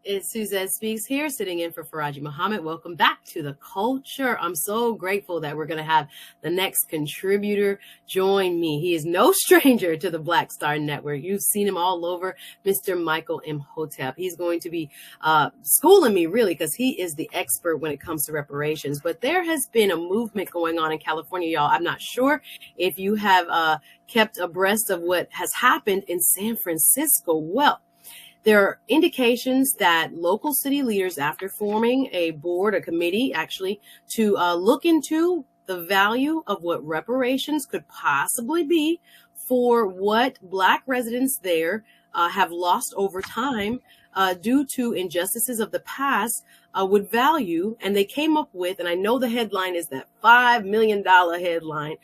It's Suzette Speaks here, sitting in for Faraji Muhammad. Welcome back to The Culture. I'm so grateful that we're going to have the next contributor join me. He is no stranger to the Black Star Network. You've seen him all over, Mr. Michael Imhotep. He's going to be schooling me, really, because he is the expert when it comes to reparations. But there has been a movement going on in California, y'all. I'm not sure if you have kept abreast of what has happened in San Francisco. Well, there are indications that local city leaders, after forming a board, a committee actually, to look into the value of what reparations could possibly be for what Black residents there have lost over time due to injustices of the past, would value. And they came up with, and I know the headline is that $5 million headline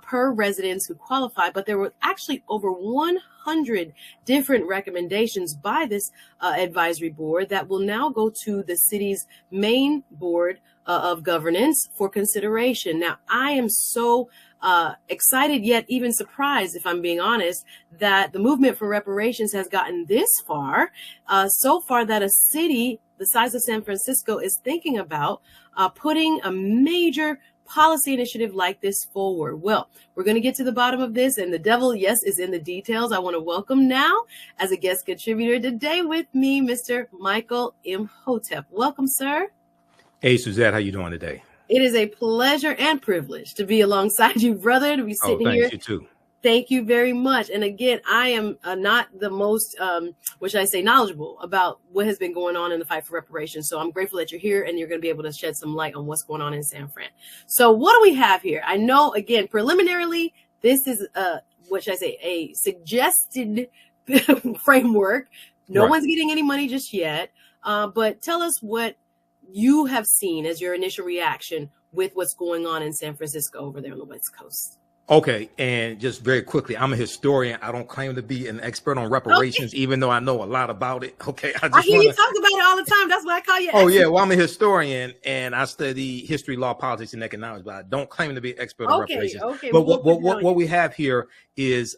per residents who qualify, but there were actually over 100 different recommendations by this advisory board that will now go to the city's main board of governance for consideration. Now, I am so excited, yet even surprised, if I'm being honest, that the movement for reparations has gotten this far, so far that a city the size of San Francisco is thinking about putting a major policy initiative like this forward. Well, we're going to get to the bottom of this, and the devil, yes, is in the details. I want to welcome now, as a guest contributor today with me, Mr. Michael Imhotep. Welcome, sir. Hey, Suzette, how you doing today? It is a pleasure and privilege to be alongside you, brother, to be sitting here. Thanks, you too. Thank you very much. And again, I am not the most, what should I say, knowledgeable about what has been going on in the fight for reparations. So I'm grateful that you're here and you're going to be able to shed some light on what's going on in San Fran. So what do we have here? I know, again, preliminarily, this is, what should I say, a suggested framework. No one's getting any money just yet. But tell us what you have seen as your initial reaction with what's going on in San Francisco over there on the West Coast. Okay, and just very quickly, I'm a historian. I don't claim to be an expert on reparations, even though I know a lot about it. Okay, I hear you talk about it all the time. That's why I call you. Oh, yeah. Well, I'm a historian, and I study history, law, politics, and economics, but I don't claim to be an expert on reparations. Okay. But what we have here is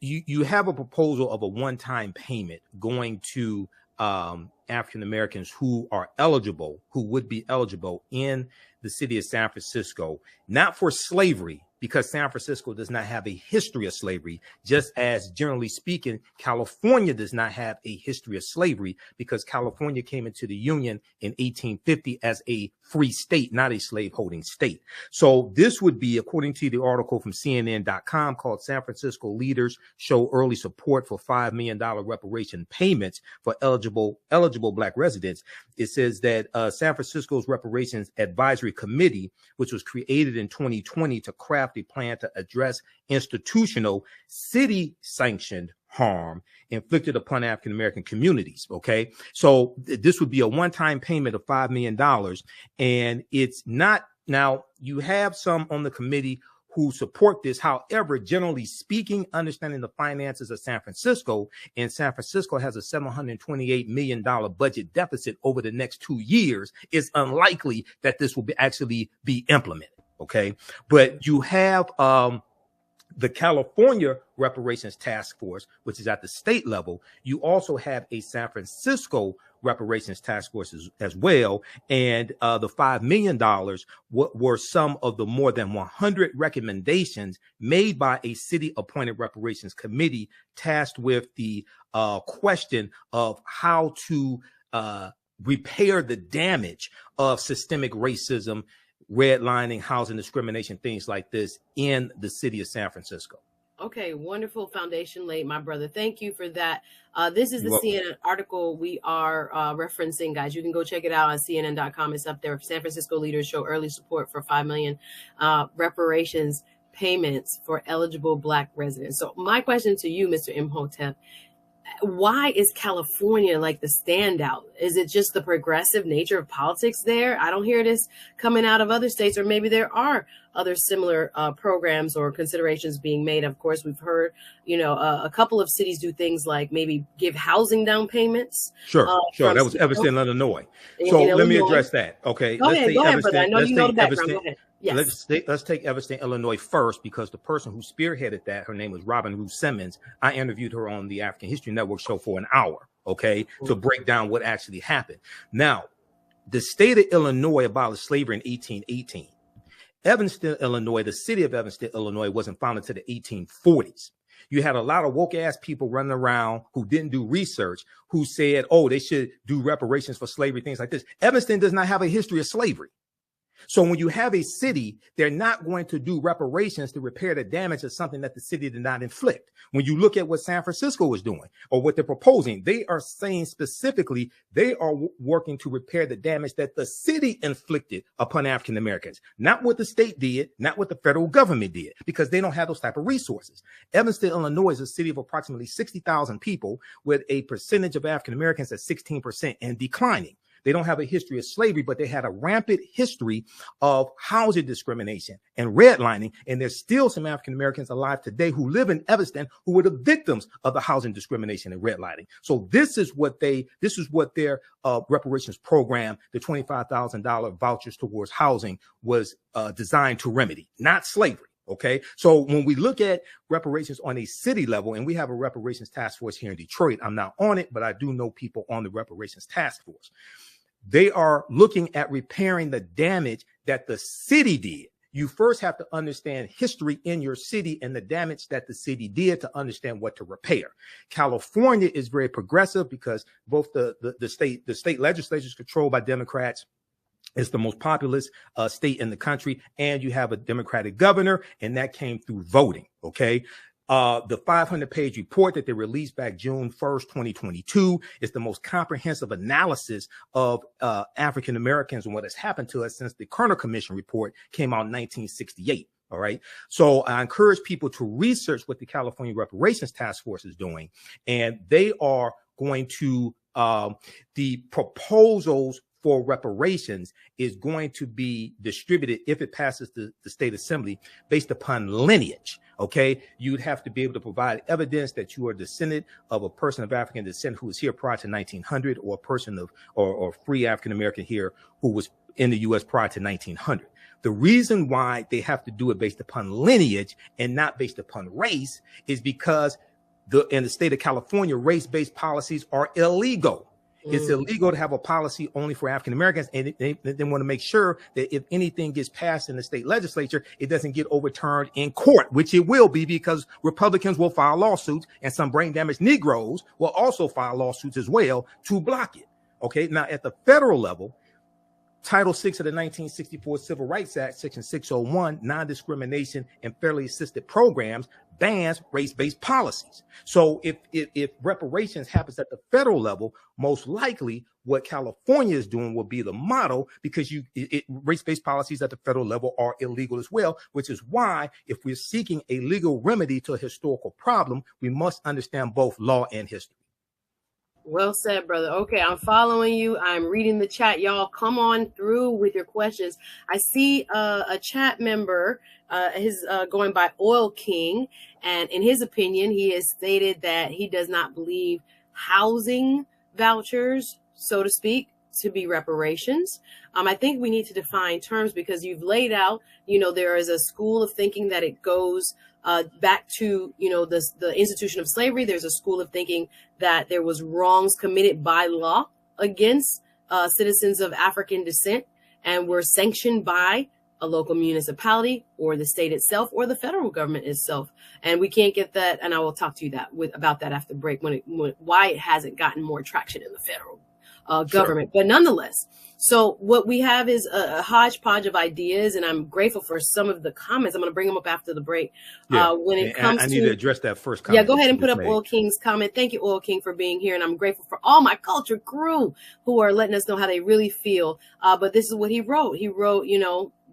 you have a proposal of a one-time payment going to African Americans who are eligible, who would be eligible in the city of San Francisco, not for slavery, because San Francisco does not have a history of slavery, just as generally speaking, California does not have a history of slavery, because California came into the Union in 1850 as a free state, not a slaveholding state. So this would be, according to the article from CNN.com called San Francisco Leaders Show Early Support for $5 million Reparation Payments for eligible Black residents. It says that San Francisco's Reparations Advisory Committee, which was created in 2020 to craft a plan to address institutional city-sanctioned harm inflicted upon African American communities. Okay, so this would be a one-time payment of $5 million, and it's not. Now, you have some on the committee who support this. However, generally speaking, understanding the finances of San Francisco, and San Francisco has a $728 million budget deficit over the next 2 years, it's unlikely that this will actually be implemented. Okay, but you have the California Reparations Task Force, which is at the state level. You also have a San Francisco Reparations Task Force as well. And the $5 million were some of the more than 100 recommendations made by a city appointed reparations committee tasked with the question of how to repair the damage of systemic racism, redlining, housing discrimination, things like this in the city of San Francisco. Okay, wonderful foundation laid, my brother. Thank you for that. This is the CNN article we are referencing, guys. You can go check it out on CNN.com. It's up there. San Francisco leaders show early support for $5 million reparations payments for eligible Black residents. So my question to you, Mr. Imhotep, why is California like the standout? Is it just the progressive nature of politics there? I don't hear this coming out of other states, or maybe there are other similar programs or considerations being made. Of course, we've heard, a couple of cities do things like maybe give housing down payments. Sure. That was Evanston, Illinois. So let me address that. Okay. Go ahead, brother. I know you know the background. Go ahead. Yes. Let's take Evanston, Illinois first, because the person who spearheaded that, her name was Robin Ruth Simmons. I interviewed her on the African History Network show for an hour. okay, to break down what actually happened. Now, the state of Illinois abolished slavery in 1818. Evanston, Illinois, the city of Evanston, Illinois, wasn't founded until the 1840s. You had a lot of woke ass people running around who didn't do research, who said, oh, they should do reparations for slavery, things like this. Evanston does not have a history of slavery. So when you have a city, they're not going to do reparations to repair the damage of something that the city did not inflict. When you look at what San Francisco is doing or what they're proposing, they are saying specifically they are working to repair the damage that the city inflicted upon African Americans, not what the state did, not what the federal government did, because they don't have those type of resources. Evanston, Illinois is a city of approximately 60,000 people with a percentage of African Americans at 16% and declining. They don't have a history of slavery, but they had a rampant history of housing discrimination and redlining. And there's still some African Americans alive today who live in Evanston who were the victims of the housing discrimination and redlining. So this is what their reparations program, the $25,000 vouchers towards housing, was designed to remedy, not slavery. Okay, so when we look at reparations on a city level, and we have a reparations task force here in Detroit, I'm not on it, but I do know people on the reparations task force. They are looking at repairing the damage that the city did. You first have to understand history in your city and the damage that the city did to understand what to repair. California is very progressive because both the state legislature is controlled by Democrats. It's the most populous state in the country, and you have a Democratic governor, and that came through voting. Okay. The 500-page report that they released back June 1st, 2022 is the most comprehensive analysis of African Americans and what has happened to us since the Kerner Commission report came out in 1968. All right. So I encourage people to research what the California Reparations Task Force is doing, and they are going to the proposals for reparations is going to be distributed, if it passes the state assembly, based upon lineage. Okay, you'd have to be able to provide evidence that you are a descendant of a person of African descent who was here prior to 1900, or a person of or free African American here who was in the U.S. prior to 1900. The reason why they have to do it based upon lineage and not based upon race is because in the state of California, race-based policies are illegal. It's illegal to have a policy only for African Americans, and they want to make sure that if anything gets passed in the state legislature, it doesn't get overturned in court, which it will be, because Republicans will file lawsuits, and some brain damaged Negroes will also file lawsuits as well to block it. Okay, now at the federal level, Title VI of the 1964 Civil Rights Act, Section 601, non-discrimination and fairly assisted programs, bans race-based policies. So if reparations happens at the federal level, most likely what California is doing will be the model, because race-based policies at the federal level are illegal as well, which is why if we're seeking a legal remedy to a historical problem, we must understand both law and history. Well said, brother. Okay, I'm following you. I'm reading the chat. Y'all come on through with your questions. I see a chat member, his going by Oil King, and in his opinion, he has stated that he does not believe housing vouchers, so to speak, to be reparations. I think we need to define terms, because you've laid out, there is a school of thinking that it goes back to, the institution of slavery. There's a school of thinking that there was wrongs committed by law against citizens of African descent and were sanctioned by a local municipality or the state itself or the federal government itself. And we can't get that. And I will talk to you about that after the break, why it hasn't gotten more traction in the federal government. Sure. But nonetheless, so what we have is a hodgepodge of ideas, and I'm grateful for some of the comments. I'm going to bring them up after the break. Yeah. When it comes I need to address that first comment. Yeah, go ahead and put up Oil King's comment. Thank you, Oil King, for being here. And I'm grateful for all my culture crew who are letting us know how they really feel. But this is what he wrote. He wrote,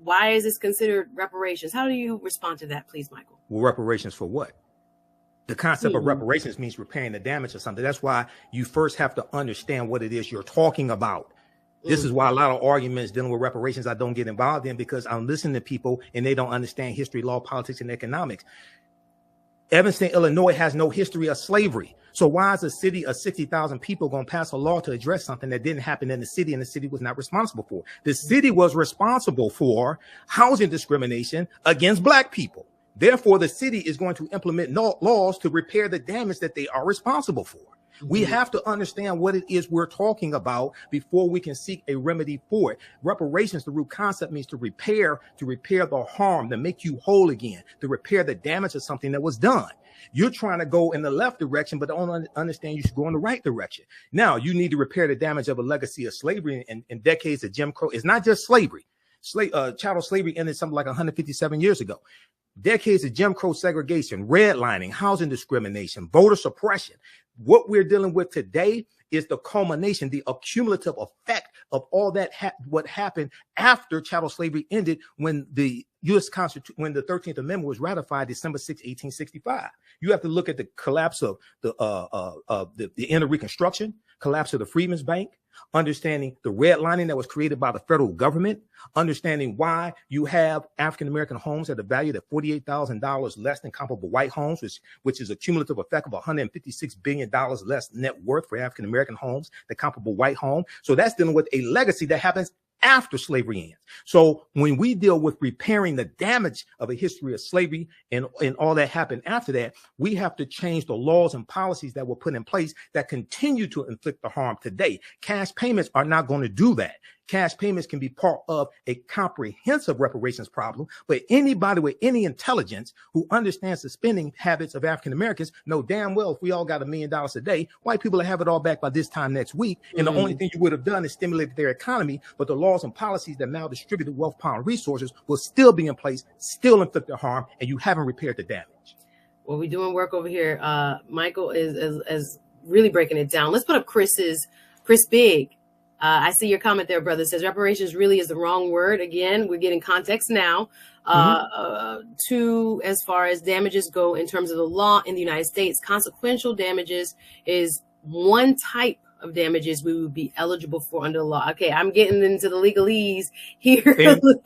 why is this considered reparations? How do you respond to that, please, Michael? Well, reparations for what? The concept of reparations means repairing the damage of something. That's why you first have to understand what it is you're talking about. This is why a lot of arguments dealing with reparations I don't get involved in, because I'm listening to people and they don't understand history, law, politics, and economics. Evanston, Illinois has no history of slavery. So why is a city of 60,000 people going to pass a law to address something that didn't happen in the city and the city was not responsible for? The city was responsible for housing discrimination against Black people. Therefore, the city is going to implement laws to repair the damage that they are responsible for. We have to understand what it is we're talking about before we can seek a remedy for it. Reparations, the root concept, means to repair the harm, to make you whole again, to repair the damage of something that was done. You're trying to go in the left direction, but don't understand you should go in the right direction. Now, you need to repair the damage of a legacy of slavery and decades of Jim Crow. It's not just slavery. Chattel slavery ended something like 157 years ago. Decades of Jim Crow segregation, redlining, housing discrimination, voter suppression. What we're dealing with today is the culmination, the accumulative effect of all that what happened after chattel slavery ended when the U.S. Constitution, when the 13th Amendment was ratified December 6, 1865. You have to look at the collapse of the end of Reconstruction, collapse of the Freedmen's Bank, understanding the redlining that was created by the federal government, understanding why you have African-American homes at a value of $48,000 less than comparable white homes, which is a cumulative effect of $156 billion less net worth for African-American homes than comparable white home. So that's dealing with a legacy that happens after slavery ends. So when we deal with repairing the damage of a history of slavery and all that happened after that, we have to change the laws and policies that were put in place that continue to inflict the harm today. Cash payments are not going to do that. Cash payments can be part of a comprehensive reparations problem, but anybody with any intelligence who understands the spending habits of African Americans know damn well if we all got $1 million a day, white people will have it all back by this time next week. And the only thing you would have done is stimulated their economy, but the laws and policies that now distribute the wealth, power, and resources will still be in place, still inflict the harm, and you haven't repaired the damage. Well, we're doing work over here. Michael is really breaking it down. Let's put up Chris Big. I see your comment there, brother. It says reparations really is the wrong word. Again, we're getting context now to as far as damages go in terms of the law in the United States. Consequential damages is one type of damages we would be eligible for under the law. Okay, I'm getting into the legalese here.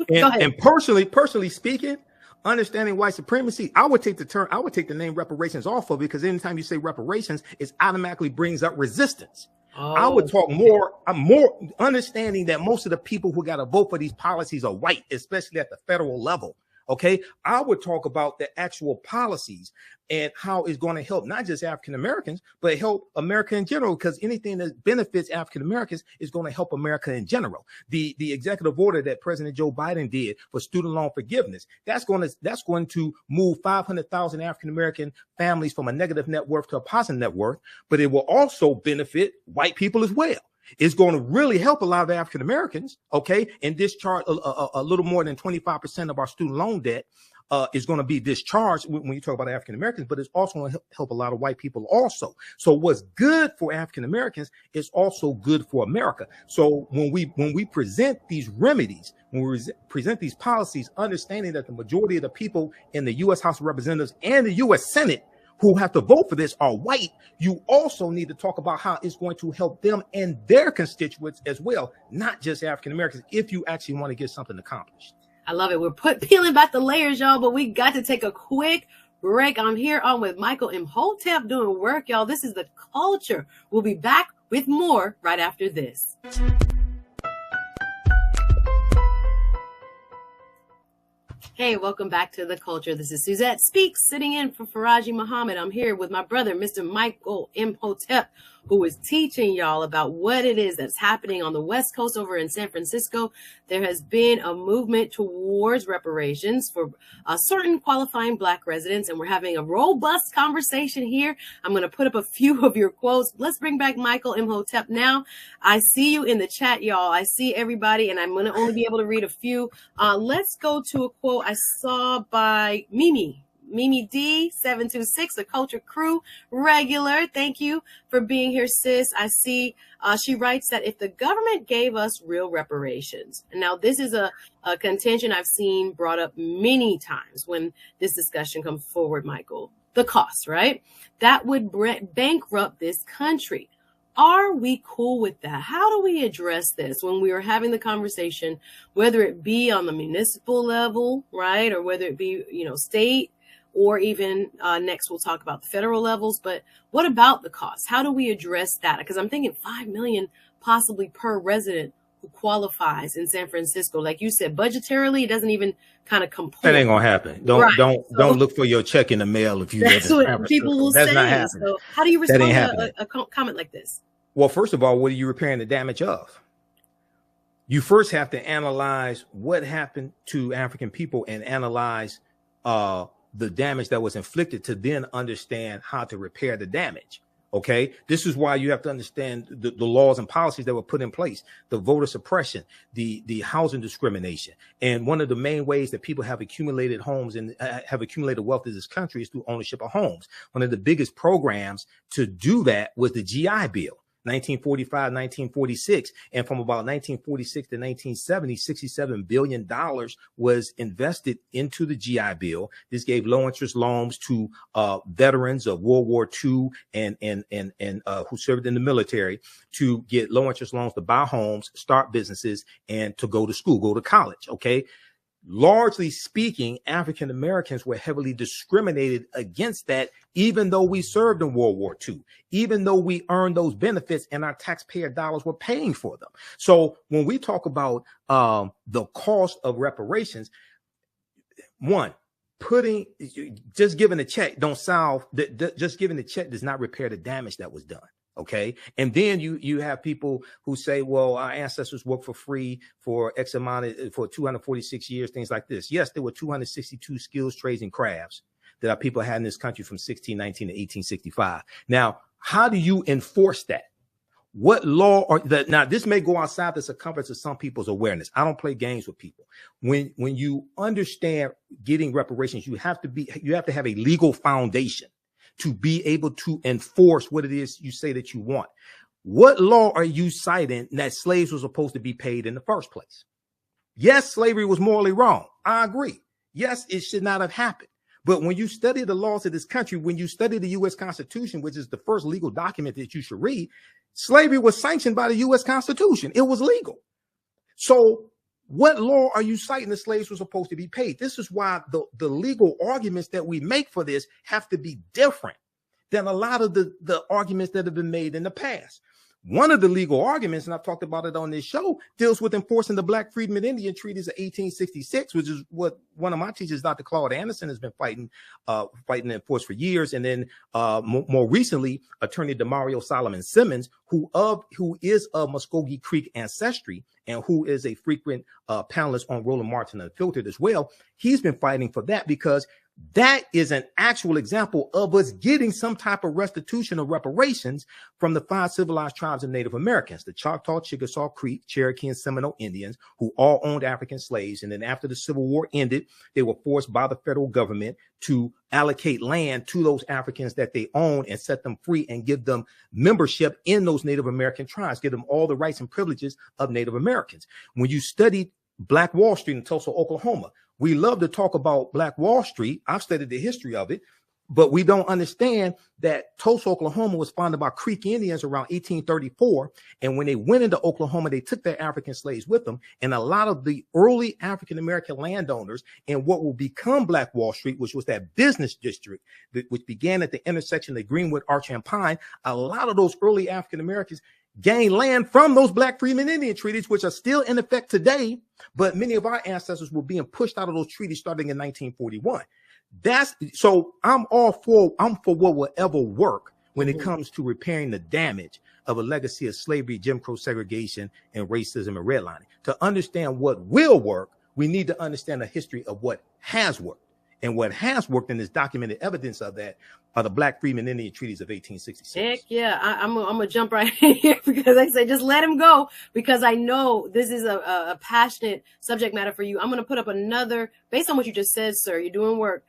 And personally speaking, understanding white supremacy, I would take the name reparations off of it, because anytime you say reparations, it automatically brings up resistance. Oh, I would talk more understanding that most of the people who got to vote for these policies are white, especially at the federal level. Okay, I would talk about the actual policies and how it's going to help not just African Americans, but help America in general, because anything that benefits African Americans is going to help America in general. The executive order that President Joe Biden did for student loan forgiveness, that's going to move 500,000 African American families from a negative net worth to a positive net worth, but it will also benefit white people as well. It's going to really help a lot of African Americans, okay, and discharge a little more than 25% of our student loan debt is going to be discharged when you talk about African Americans, but it's also going to help a lot of white people also. So what's good for African Americans is also good for America. So when we present these remedies, when we present these policies, understanding that the majority of the people in the U.S. House of Representatives and the U.S. Senate who have to vote for this are white, you also need to talk about how it's going to help them and their constituents as well, not just African Americans, if you actually want to get something accomplished. I love it. We're peeling back the layers, y'all, but we got to take a quick break. I'm here on with Michael Imhotep doing work, y'all. This is The Culture. We'll be back with more right after this. Hey, welcome back to The Culture. This is Suzette Speaks, sitting in for Faraji Muhammad. I'm here with my brother, Mr. Michael Imhotep, who is teaching y'all about what it is that's happening on the West Coast over in San Francisco. There has been a movement towards reparations for certain qualifying Black residents, and we're having a robust conversation here. I'm going to put up a few of your quotes. Let's bring back Michael Imhotep now. I see you in the chat, y'all. I see everybody, and I'm going to only be able to read a few. Let's go to a quote I saw by Mimi D726, the Culture Crew regular. Thank you for being here, sis. I see she writes that if the government gave us real reparations, and now this is a contention I've seen brought up many times when this discussion comes forward, Michael, the cost, right? That would bankrupt this country. Are we cool with that? How do we address this when we are having the conversation, whether it be on the municipal level, right? Or whether it be, state, or even next we'll talk about the federal levels. But what about the cost? How do we address that? Because I'm thinking $5 million possibly per resident. who qualifies in San Francisco. Like you said, budgetarily, it doesn't even kind of comport. That ain't gonna happen. Don't look for your check in the mail if you live in San Francisco. That's what people will say. Not happening. So how do you respond to a comment like this? Well, first of all, what are you repairing the damage of? You first have to analyze what happened to African people and analyze the damage that was inflicted to then understand how to repair the damage. Okay, this is why you have to understand the laws and policies that were put in place, the voter suppression, the housing discrimination. And one of the main ways that people have accumulated homes and have accumulated wealth in this country is through ownership of homes. One of the biggest programs to do that was the GI Bill. 1945, 1946, and from about 1946 to 1970, $67 billion was invested into the GI Bill. This gave low interest loans to veterans of World War II and who served in the military to get low interest loans to buy homes, start businesses, and to go to school, go to college. Okay. Largely speaking, African Americans were heavily discriminated against that, even though we served in World War II, even though we earned those benefits and our taxpayer dollars were paying for them. So when we talk about the cost of reparations, one, just giving a check don't solve, just giving a check does not repair the damage that was done. Okay. And then you have people who say, well, our ancestors worked for free for X amount for 246 years, things like this. Yes, there were 262 skills, trades, and crafts that our people had in this country from 1619 to 1865. Now, how do you enforce that? What law or that? Now, this may go outside the circumference of some people's awareness. I don't play games with people. When you understand getting reparations, you have to have a legal foundation to be able to enforce what it is you say that you want. What law are you citing that slaves were supposed to be paid in the first place? Yes, slavery was morally wrong. I agree. Yes, it should not have happened. But when you study the laws of this country, when you study the U.S. Constitution, which is the first legal document that you should read, slavery was sanctioned by the U.S. Constitution. It was legal. So what law are you citing the slaves were supposed to be paid? This is why the legal arguments that we make for this have to be different than a lot of the arguments that have been made in the past. One of the legal arguments, and I've talked about it on this show, deals with enforcing the Black Freedmen and Indian Treaties of 1866, which is what one of my teachers, Dr. Claude Anderson, has been fighting and enforced for years. And then more recently, Attorney Demario Solomon Simmons, who is of Muskogee Creek ancestry and who is a frequent panelist on Roland Martin Unfiltered as well. He's been fighting for that because that is an actual example of us getting some type of restitution or reparations from the 5 civilized tribes of Native Americans, the Choctaw, Chickasaw, Creek, Cherokee, and Seminole Indians, who all owned African slaves. And then after the Civil War ended, they were forced by the federal government to allocate land to those Africans that they own and set them free and give them membership in those Native American tribes, give them all the rights and privileges of Native Americans. When you studied Black Wall Street in Tulsa, Oklahoma, we love to talk about Black Wall Street. I've studied the history of it, but we don't understand that Tulsa, Oklahoma was founded by Creek Indians around 1834. And when they went into Oklahoma, they took their African slaves with them. And a lot of the early African-American landowners in what will become Black Wall Street, which was that business district, which began at the intersection of Greenwood, Arch, and Pine, a lot of those early African-Americans gained land from those Black Freedmen Indian treaties, which are still in effect today. But many of our ancestors were being pushed out of those treaties starting in 1941. So I'm for what will ever work when it comes to repairing the damage of a legacy of slavery, Jim Crow segregation, and racism and redlining. To understand what will work, we need to understand the history of what has worked. And what has worked, and is documented evidence of that, are the Black Freedmen Indian Treaties of 1866. Heck yeah. I'm gonna jump right in here because I say just let him go, because I know this is a passionate subject matter for you. I'm gonna put up another, based on what you just said, sir, you're doing work,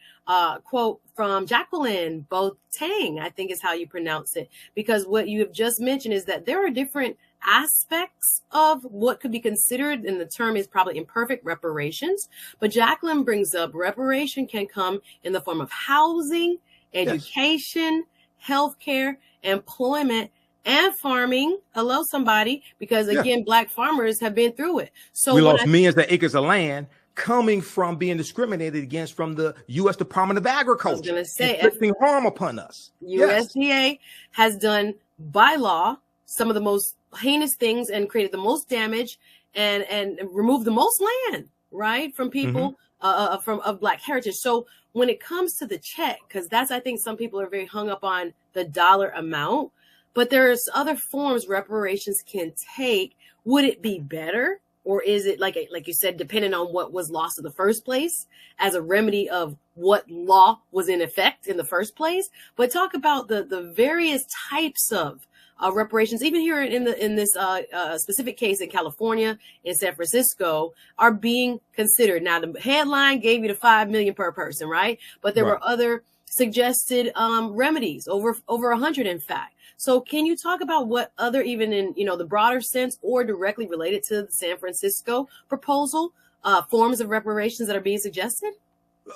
quote from Jacqueline Boateng, I think is how you pronounce it, because what you have just mentioned is that there are different aspects of what could be considered, and the term is probably imperfect, reparations. But Jacqueline brings up reparation can come in the form of housing, education, healthcare, employment, and farming. Hello, somebody, because again, Black farmers have been through it. So we lost millions of acres of land coming from being discriminated against from the U.S. Department of Agriculture. I was going to say, inflicting harm upon us. USDA has done by law some of the most heinous things and created the most damage and remove the most land, right, from people of Black heritage. So when it comes to the check, because that's, I think some people are very hung up on the dollar amount, but there's other forms reparations can take. Would it be better? Or is it, like you said, depending on what was lost in the first place as a remedy of what law was in effect in the first place? But talk about the various types of reparations, even here in this specific case in California, in San Francisco, are being considered. Now, the headline gave you the $5 million per person, right? But there were other suggested remedies, over 100, in fact. So can you talk about what other, even in, the broader sense or directly related to the San Francisco proposal, forms of reparations that are being suggested?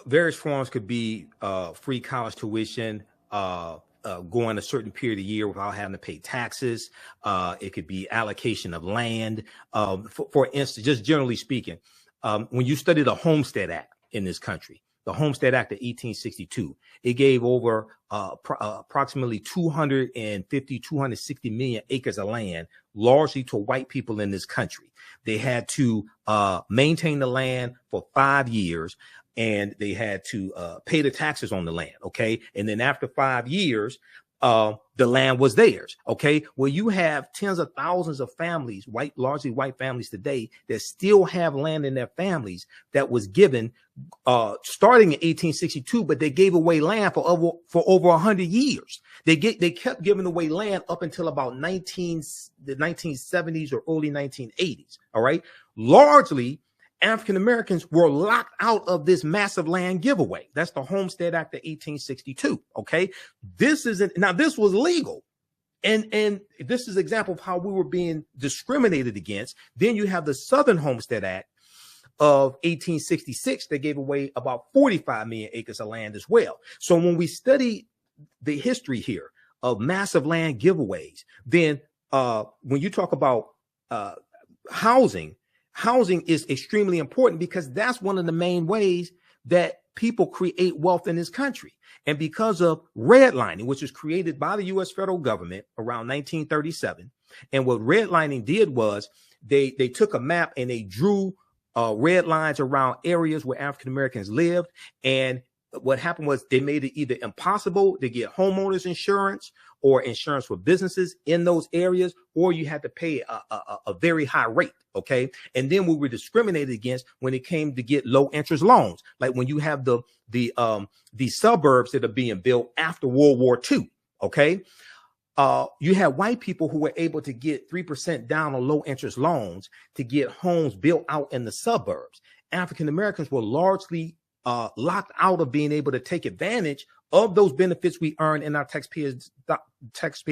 Various forms could be free college tuition, going a certain period of year without having to pay taxes. It could be allocation of land. For instance, just generally speaking, when you study the Homestead Act in this country, the Homestead Act of 1862, it gave over approximately 260 million acres of land, largely to white people in this country. They had to maintain the land for 5 years, and they had to pay the taxes on the land. Okay. And then after 5 years, the land was theirs. Okay. Well, you have tens of thousands of families, largely white families today, that still have land in their families that was given starting in 1862, but they gave away land for over 100 years. They kept giving away land up until about the 1970s or early 1980s. All right. Largely, African Americans were locked out of this massive land giveaway. That's the Homestead Act of 1862. Okay. This was legal. And this is an example of how we were being discriminated against. Then you have the Southern Homestead Act of 1866 that gave away about 45 million acres of land as well. So when we study the history here of massive land giveaways, then when you talk about housing is extremely important, because that's one of the main ways that people create wealth in this country. And because of redlining, which was created by the U.S. federal government around 1937, and what redlining did was they took a map and they drew red lines around areas where African Americans lived. And what happened was they made it either impossible to get homeowners insurance or insurance for businesses in those areas, or you had to pay a very high rate. Okay. And then we were discriminated against when it came to get low interest loans. Like when you have the suburbs that are being built after World War II. Okay. You had white people who were able to get 3% down on low interest loans to get homes built out in the suburbs. African Americans were largely locked out of being able to take advantage of those benefits we earn in our taxpayer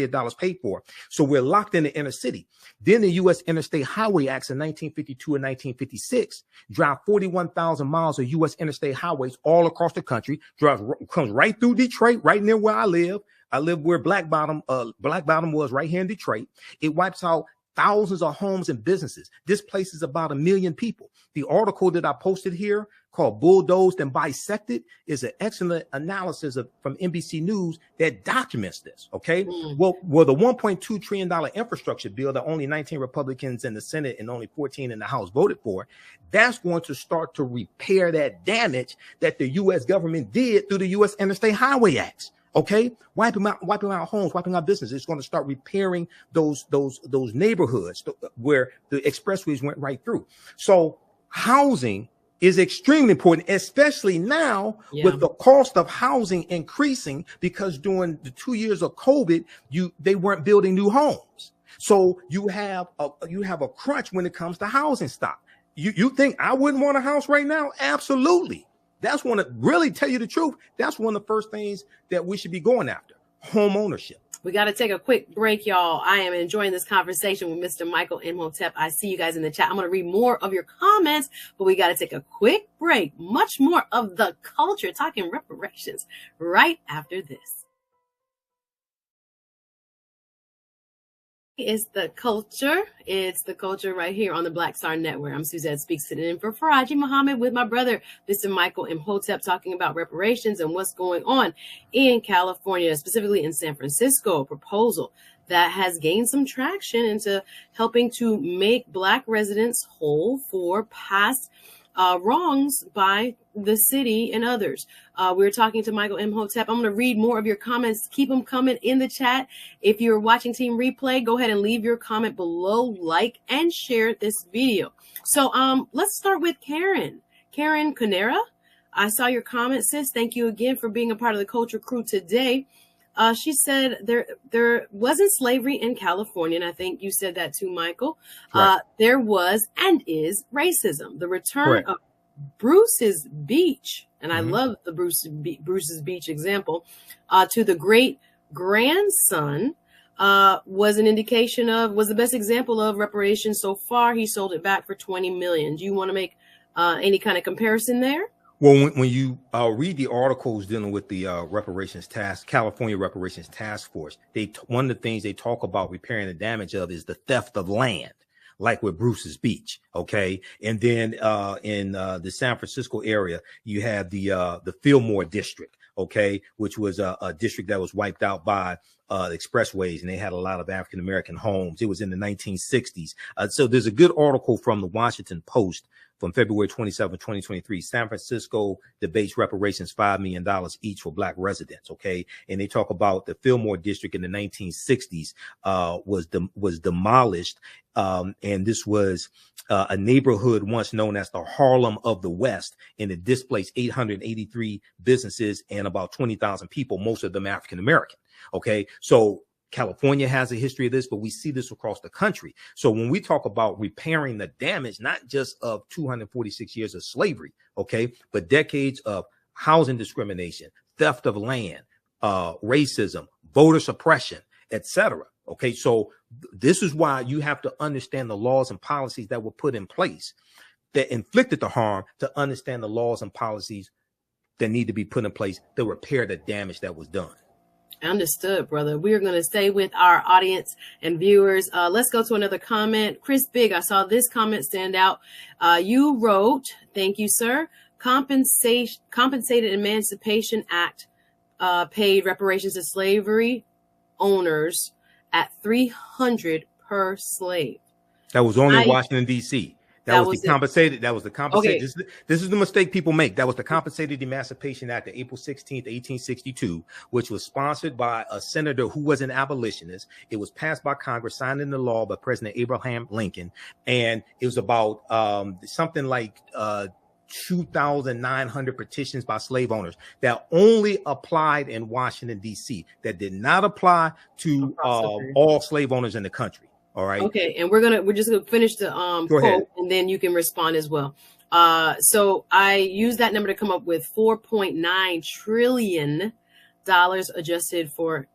dollars paid for. So we're locked in the inner city. Then the U.S. Interstate Highway Acts in 1952 and 1956 drive 41,000 miles of U.S. interstate highways all across the country, comes right through Detroit, right near where I live. I live where Black Bottom was, right here in Detroit. It wipes out thousands of homes and businesses. Displaces about 1 million people. The article that I posted here called Bulldozed and Bisected is an excellent analysis from NBC News that documents this. Okay. Well, the $1.2 trillion infrastructure bill that only 19 Republicans in the Senate and only 14 in the House voted for, that's going to start to repair that damage that the U.S. government did through the U.S. Interstate Highway Acts. Okay, wiping out homes, wiping out businesses. It's going to start repairing those neighborhoods where the expressways went right through. So housing is extremely important, especially now with the cost of housing increasing, because during the 2 years of COVID, they weren't building new homes. So you have a crunch when it comes to housing stock. You think I wouldn't want a house right now? Absolutely. That's one of, really tell you the truth, that's one of the first things that we should be going after, home ownership. We got to take a quick break, y'all. I am enjoying this conversation with Mr. Michael Imhotep. I see you guys in the chat. I'm going to read more of your comments, but we got to take a quick break. Much more of the culture, talking reparations, right after this. It's the culture. It's the culture right here on the Black Star Network. I'm Suzette Speaks, sitting in for Faraji Muhammad with my brother, Mr. Michael Imhotep, talking about reparations and what's going on in California, specifically in San Francisco. A proposal that has gained some traction into helping to make Black residents whole for past wrongs by the city and others. We're talking to Michael Imhotep. I'm going to read more of your comments. Keep them coming in the chat. If you're watching Team Replay, go ahead and leave your comment below, like, and share this video. So let's start with Karen. Karen Canera, I saw your comment, sis. Thank you again for being a part of the Culture Crew today. She said there wasn't slavery in California, and I think you said that too, Michael. Right. There was and is racism. The return of Bruce's Beach, and I love the Bruce's Beach example, to the great grandson was the best example of reparations so far. He sold it back for $20 million. Do you want to make any kind of comparison there? Well, when you read the articles dealing with the California Reparations Task Force, one of the things they talk about repairing the damage of is the theft of land, like with Bruce's Beach. Okay. And then in the San Francisco area, you have the Fillmore district. Okay, which was a district that was wiped out by expressways, and they had a lot of African-American homes. It was in the 1960s. So there's a good article from the Washington Post from February 27, 2023. San Francisco debates reparations $5 million each for Black residents. Okay. And they talk about the Fillmore district in the 1960s was demolished. And this was a neighborhood once known as the Harlem of the West, and it displaced 883 businesses and about 20,000 people, most of them African American. Okay, so California has a history of this, but we see this across the country. So when we talk about repairing the damage, not just of 246 years of slavery, okay, but decades of housing discrimination, theft of land, racism, voter suppression, etc. Okay, so this is why you have to understand the laws and policies that were put in place that inflicted the harm, to understand the laws and policies that need to be put in place to repair the damage that was done. Understood, brother. We are going to stay with our audience and viewers. Let's go to another comment. Chris Big, I saw this comment stand out. You wrote, thank you, sir. Compensated Emancipation Act paid reparations to slavery owners at $300 per slave. That was only in Washington, D.C. That was the compensated. That was the compensated. Okay. This is the mistake people make. That was the Compensated Emancipation Act of April 16th, 1862, which was sponsored by a senator who was an abolitionist. It was passed by Congress, signed into law by President Abraham Lincoln. And it was about something like 2,900 petitions by slave owners that only applied in Washington, D.C., that did not apply to all slave owners in the country. All right. Okay. And we're just going to finish the quote, and then you can respond as well. So I used that number to come up with $4.9 trillion adjusted for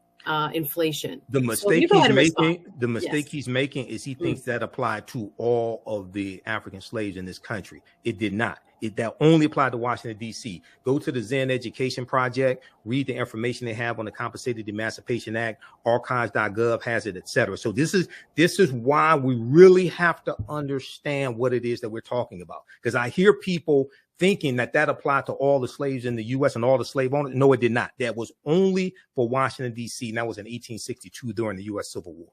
inflation. The mistake he's making is he thinks that applied to all of the African slaves in this country. It did not. That only applied to Washington, D.C. Go to the Zen Education Project, read the information they have on the Compensated Emancipation Act, archives.gov has it, etc. So this is why we really have to understand what it is that we're talking about. Because I hear people thinking that applied to all the slaves in the U.S. and all the slave owners. No, it did not. That was only for Washington, D.C., and that was in 1862 during the U.S. Civil War.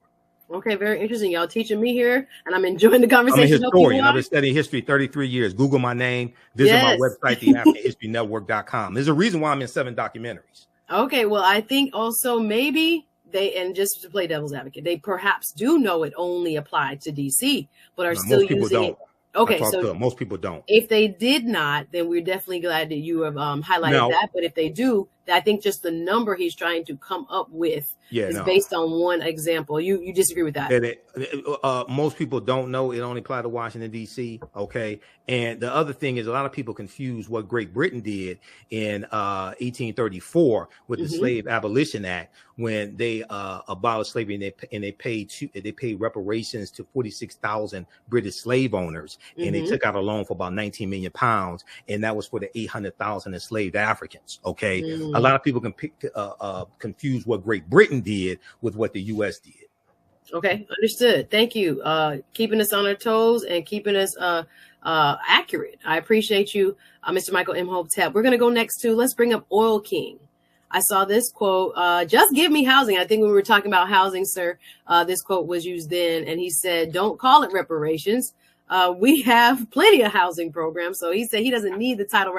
Okay, very interesting. Y'all teaching me here, and I'm enjoying the conversation. I'm a historian. I've been studying history 33 years. Google my name. Visit my website, theafricanhistorynetwork.com. There's a reason why I'm in 7 documentaries. Okay, well, I think also maybe and just to play devil's advocate, they perhaps do know it only applied to D.C., but are still using it. Okay, so most people don't. If they did not, then we're definitely glad that you have highlighted that. But if they do, I think just the number he's trying to come up with is based on one example. You disagree with that? Most people don't know it only applied to Washington, D.C. Okay. And the other thing is a lot of people confuse what Great Britain did in 1834 with the Slave Abolition Act, when they abolished slavery, and they paid reparations to 46,000 British slave owners, and they took out a loan for about 19 million pounds, and that was for the 800,000 enslaved Africans. Okay. A lot of people can confuse what Great Britain did with what the U.S. did. Okay, understood. Thank you. Keeping us on our toes and keeping us accurate. I appreciate you, Mr. Michael Imhotep. We're going to go next to, let's bring up Oil King. I saw this quote, just give me housing. I think when we were talking about housing, sir, this quote was used then. And he said, don't call it reparations. We have plenty of housing programs. So he said he doesn't need the title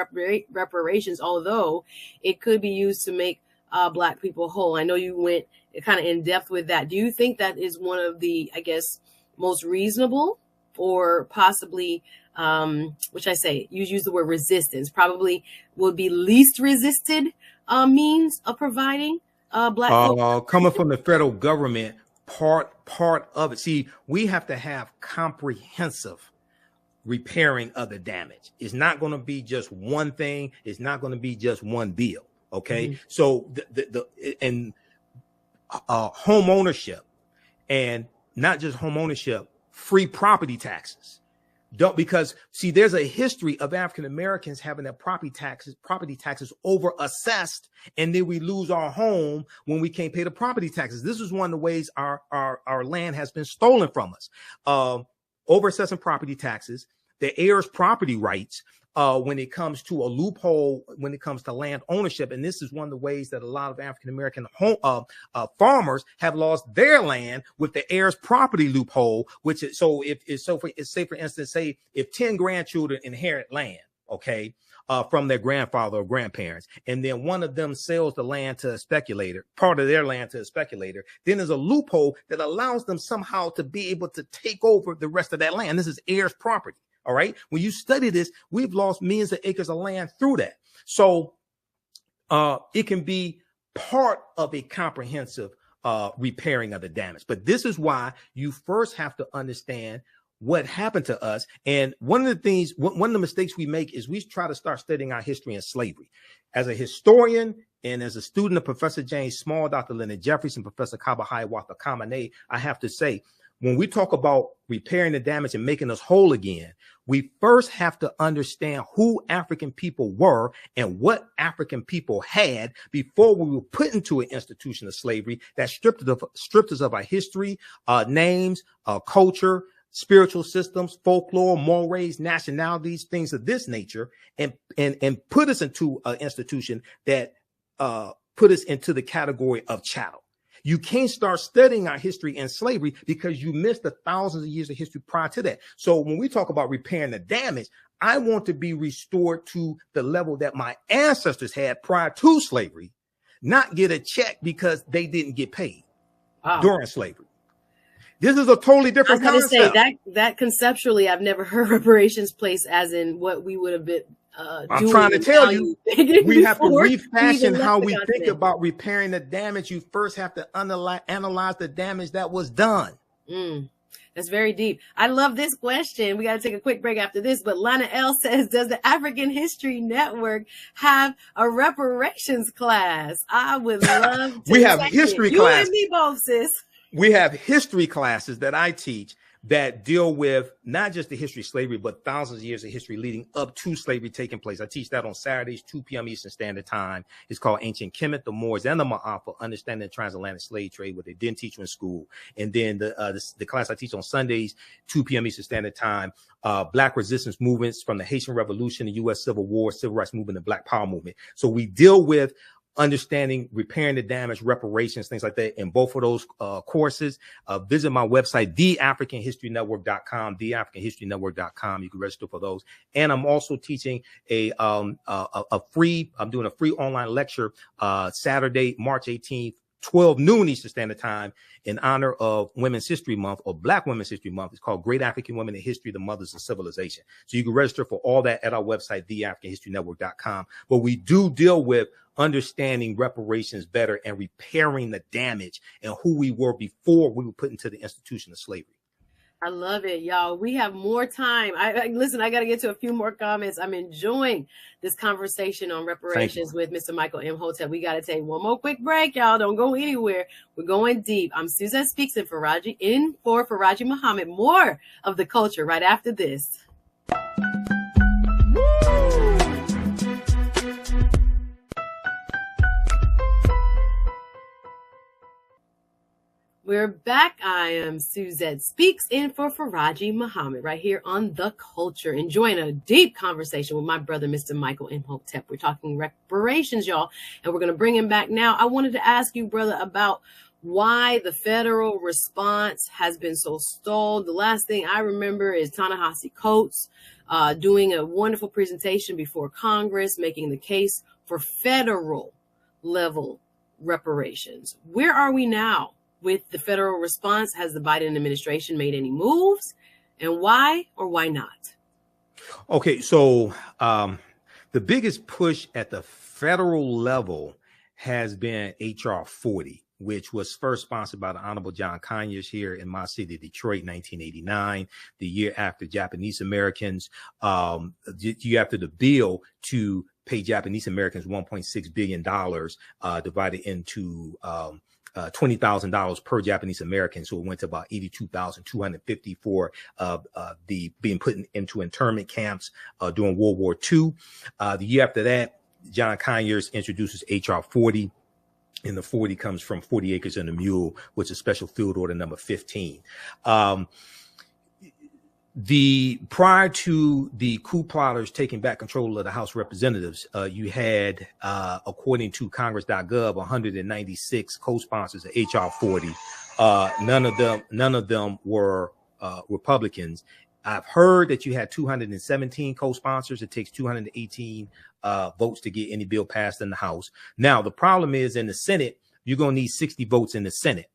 reparations, although it could be used to make Black people whole. I know you went kind of in depth with that. Do you think that is one of the, I guess, most reasonable or possibly, which I say, you use the word resistance, probably would be least resisted means of providing Black folk? Coming from the federal government, part of it. See, we have to have comprehensive repairing of the damage. It's not going to be just one thing. It's not going to be just one bill. Okay. Mm-hmm. So home ownership, and not just home ownership, free property taxes. Because see, there's a history of African Americans having their property taxes over assessed, and then we lose our home when we can't pay the property taxes. This is one of the ways our land has been stolen from us. Over assessing property taxes, the heirs' property rights, when it comes to a loophole, when it comes to land ownership. And this is one of the ways that a lot of African-American farmers have lost their land with the heirs property loophole, which is, say for instance, say if 10 grandchildren inherit land, okay, from their grandfather or grandparents, and then one of them sells the land to a speculator, part of their land to a speculator, then there's a loophole that allows them somehow to be able to take over the rest of that land. This is heirs property. All right. When you study this, we've lost millions of acres of land through that. So it can be part of a comprehensive repairing of the damage. But this is why you first have to understand what happened to us. And one of the mistakes we make is we try to start studying our history in slavery. As a historian and as a student of Professor James Small, Dr. Leonard Jeffries, and Professor Kabahai Watha Kamane, I have to say, when we talk about repairing the damage and making us whole again, we first have to understand who African people were and what African people had before we were put into an institution of slavery that stripped us of our history, names, culture, spiritual systems, folklore, mores, nationalities, things of this nature, and put us into an institution that put us into the category of chattel. You can't start studying our history in slavery because you missed the thousands of years of history prior to that. So when we talk about repairing the damage, I want to be restored to the level that my ancestors had prior to slavery, not get a check because they didn't get paid during slavery. This is a totally different concept. I was going to say that conceptually, I've never heard reparations placed as in what we would have been I'm trying to tell you, we have to refashion how we think about repairing the damage. You first have to analyze the damage that was done. That's very deep. I love this question. We got to take a quick break after this. But Lana L says, does the African History Network have a reparations class? I would love to. We have history classes. You and me both, sis. We have history classes that I teach that deal with not just the history of slavery, but thousands of years of history leading up to slavery taking place. I teach that on Saturdays, 2 p.m. Eastern Standard Time. It's called Ancient Kemet, the Moors, and the Ma'afa, Understanding the Transatlantic Slave Trade, what they didn't teach you in school. And then the class I teach on Sundays, 2 p.m. Eastern Standard Time, Black resistance movements from the Haitian Revolution, the U.S. Civil War, Civil Rights Movement, and Black Power movement. So we deal with understanding, repairing the damage, reparations, things like that in both of those courses. Visit my website, theafricanhistorynetwork.com, theafricanhistorynetwork.com. You can register for those. And I'm also teaching I'm doing a free online lecture Saturday, March 18th, 12 noon Eastern Standard Time in honor of Women's History Month or Black Women's History Month. It's called Great African Women in History, the Mothers of Civilization. So you can register for all that at our website, theafricanhistorynetwork.com. But we do deal with understanding reparations better and repairing the damage and who we were before we were put into the institution of slavery. I love it, y'all. We have more time. Listen, I got to get to a few more comments. I'm enjoying this conversation on reparations with Mr. Michael Imhotep. We got to take one more quick break, y'all. Don't go anywhere. We're going deep. I'm Suzette Speaks in for Faraji Muhammad. More of the culture right after this. We're back. I am Suzette Speaks in for Faraji Muhammad right here on The Culture, enjoying a deep conversation with my brother, Mr. Michael Imhotep. We're talking reparations, y'all, and we're going to bring him back now. I wanted to ask you, brother, about why the federal response has been so stalled. The last thing I remember is Ta-Nehisi Coates doing a wonderful presentation before Congress, making the case for federal level reparations. Where are we now with the federal response? Has the Biden administration made any moves, and why or why not? Okay, so the biggest push at the federal level has been H.R. 40, which was first sponsored by the Honorable John Conyers here in my city, Detroit, 1989, the year after Japanese Americans, year after the bill to pay Japanese Americans $1.6 billion divided into $20,000 per Japanese American. So it went to about 82,250 for the being put into internment camps during World War II. The year after that, John Conyers introduces H.R. 40. And the 40 comes from 40 acres and a mule, which is special field order number 15. Prior to the coup plotters taking back control of the House of Representatives, you had, according to Congress.gov, 196 co-sponsors of H.R. 40. None of them were Republicans. I've heard that you had 217 co-sponsors. It takes 218 votes to get any bill passed in the House. Now, the problem is in the Senate, you're going to need 60 votes in the Senate.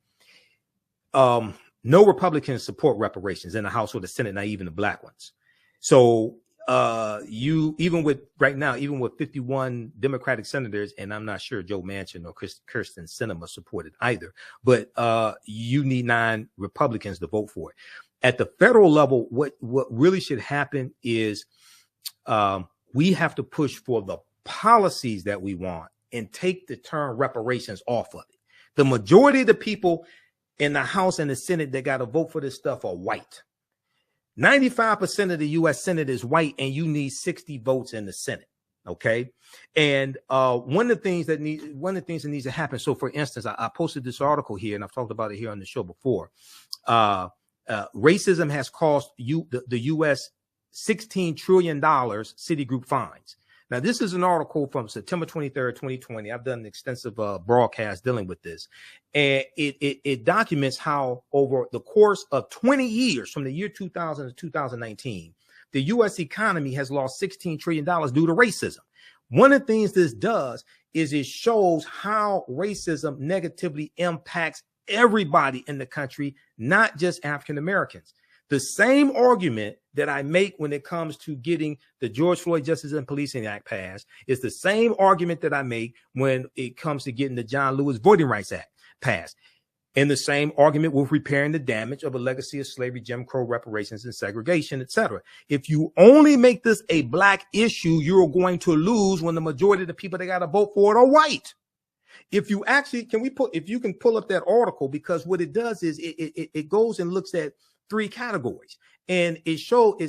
No Republicans support reparations in the House or the Senate, not even the black ones. So even with 51 Democratic senators, and I'm not sure Joe Manchin or Kirsten Sinema supported either, but you need 9 Republicans to vote for it. At the federal level, what really should happen is we have to push for the policies that we want and take the term reparations off of it. The majority of the people in the House and the Senate that got to vote for this stuff are white. 95% of the U.S. Senate is white, and you need 60 votes in the Senate. Okay. And one of the things that needs to happen. So, for instance, I posted this article here, and I've talked about it here on the show before. Racism has cost the U.S. $16 trillion Citigroup fines. Now, this is an article from September 23rd, 2020. I've done an extensive broadcast dealing with this. And it documents how over the course of 20 years, from the year 2000 to 2019, the U.S. economy has lost $16 trillion due to racism. One of the things this does is it shows how racism negatively impacts everybody in the country, not just African Americans. The same argument that I make when it comes to getting the George Floyd Justice and Policing Act passed is the same argument that I make when it comes to getting the John Lewis Voting Rights Act passed. And the same argument with repairing the damage of a legacy of slavery, Jim Crow, reparations, and segregation, etc. If you only make this a black issue, you're going to lose when the majority of the people that got to vote for it are white. If you actually, if you can pull up that article, because what it does is it goes and looks at 3 categories, and it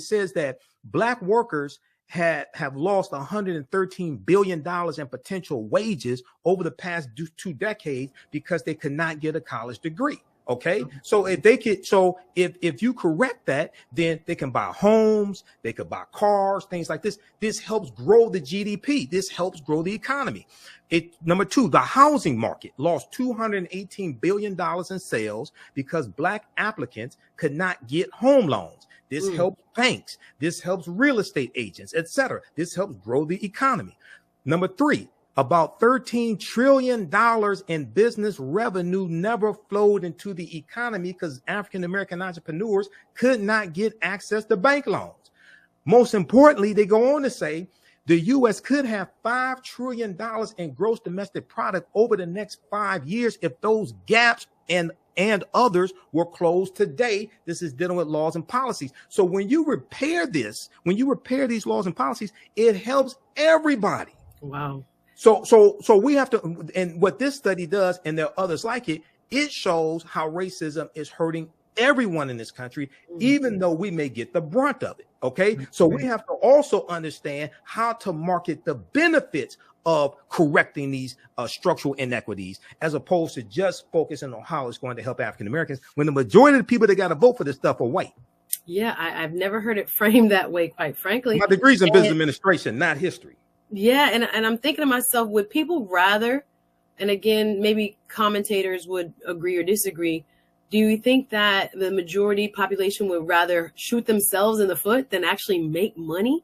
says that black workers have lost $113 billion in potential wages over the past 2 decades because they could not get a college degree. Okay, so if you correct that, then they can buy homes, they could buy cars, things like this. This helps grow the GDP. This helps grow the economy. Number 2, the housing market lost $218 billion in sales because black applicants could not get home loans. This helps banks. This helps real estate agents, etc. This helps grow the economy. Number 3, about $13 trillion in business revenue never flowed into the economy because African-American entrepreneurs could not get access to bank loans. Most importantly, they go on to say the U.S. could have $5 trillion in gross domestic product over the next 5 years if those gaps and others were closed today. This is dealing with laws and policies. So when you repair these laws and policies, it helps everybody. Wow. So we have to, and what this study does, and there are others like it, it shows how racism is hurting everyone in this country, even though we may get the brunt of it. Okay. So we have to also understand how to market the benefits of correcting these structural inequities, as opposed to just focusing on how it's going to help African Americans when the majority of the people that got to vote for this stuff are white. Yeah, I've never heard it framed that way, quite frankly. My degree's in business administration, not history. Yeah, and I'm thinking to myself, would people rather, and again, maybe commentators would agree or disagree, do you think that the majority population would rather shoot themselves in the foot than actually make money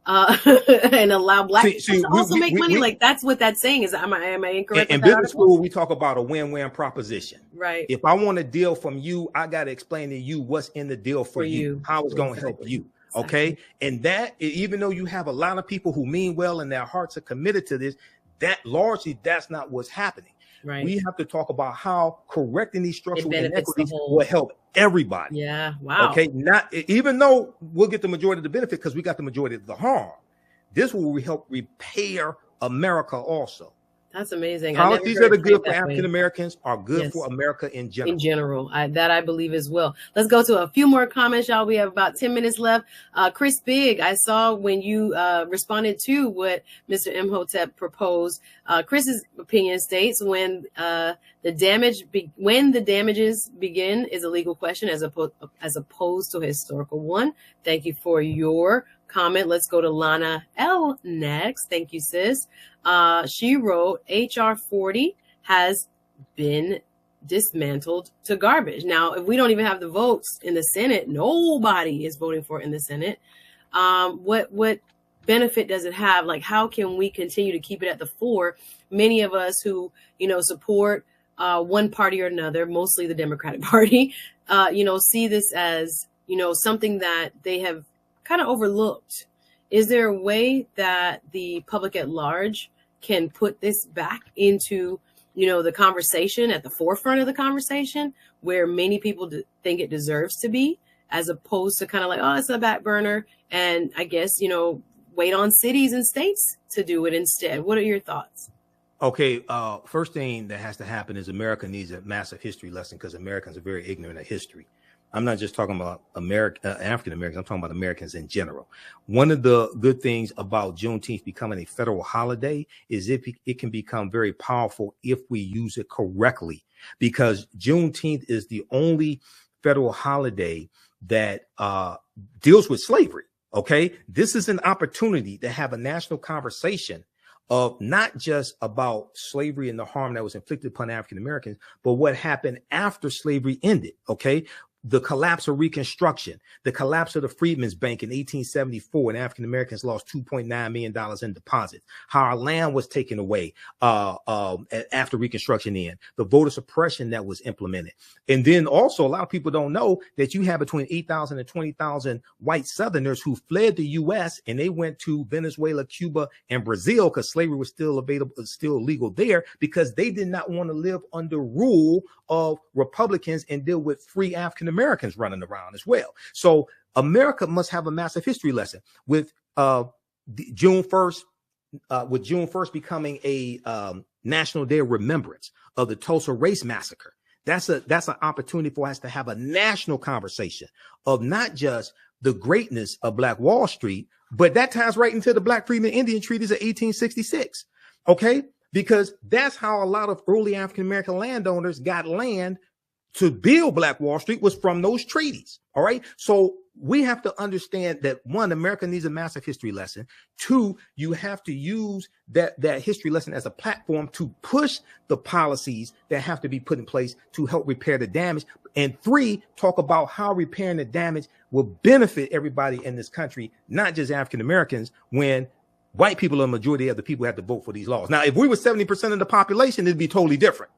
and allow black people to also make money? Like, that's what that's saying. Is am I incorrect? In business school, we talk about a win-win proposition. Right. If I want a deal from you, I got to explain to you what's in the deal for you, how it's going to help you. Okay. And that, even though you have a lot of people who mean well and their hearts are committed to this, that largely, that's not what's happening. Right. We have to talk about how correcting these structural inequities will help everybody. Yeah. Wow. Okay. Not even though we'll get the majority of the benefit because we got the majority of the harm. This will help repair America also. That's amazing. Policies that are good for African Americans are good for America in general. In general, I believe as well. Let's go to a few more comments, y'all. We have about 10 minutes left. Chris Big, I saw when you responded to what Mr. Imhotep proposed. Chris's opinion states when the damages begin is a legal question as opposed to a historical one. Thank you for your comment. Let's go to Lana L next. Thank you, sis. She wrote, HR 40 has been dismantled to garbage. Now, if we don't even have the votes in the Senate, nobody is voting for it in the Senate. What benefit does it have? Like, how can we continue to keep it at the fore? Many of us who, support one party or another, mostly the Democratic Party, see this as, something that they have kind of overlooked. Is there a way that the public at large can put this back into, the conversation, at the forefront of the conversation, where many people think it deserves to be, as opposed to kind of like, oh, it's a back burner, and I guess, wait on cities and states to do it instead? What are your thoughts? Okay, first thing that has to happen is America needs a massive history lesson, because Americans are very ignorant of history. I'm not just talking about African Americans. I'm talking about Americans in general. One of the good things about Juneteenth becoming a federal holiday is it can become very powerful if we use it correctly, because Juneteenth is the only federal holiday that deals with slavery. Okay, this is an opportunity to have a national conversation of not just about slavery and the harm that was inflicted upon African Americans, but what happened after slavery ended. Okay. The collapse of Reconstruction, the collapse of the Freedmen's Bank in 1874, and African Americans lost $2.9 million in deposits. How our land was taken away after Reconstruction ended, the voter suppression that was implemented. And then also, a lot of people don't know that you have between 8,000 and 20,000 white Southerners who fled the U.S. and they went to Venezuela, Cuba, and Brazil, because slavery was still legal there, because they did not want to live under rule of Republicans and deal with free African Americans running around as well. So America must have a massive history lesson with June 1st becoming a National Day of Remembrance of the Tulsa Race Massacre. That's an opportunity for us to have a national conversation of not just the greatness of Black Wall Street, but that ties right into the Black Freedmen Indian Treaties of 1866. Okay. Because that's how a lot of early African-American landowners got land to build Black Wall Street, was from those treaties. All right. So we have to understand that, one, America needs a massive history lesson. Two, you have to use that history lesson as a platform to push the policies that have to be put in place to help repair the damage. And three, talk about how repairing the damage will benefit everybody in this country, not just African Americans, when white people are the majority of the people who have to vote for these laws. Now, if we were 70% of the population, it'd be totally different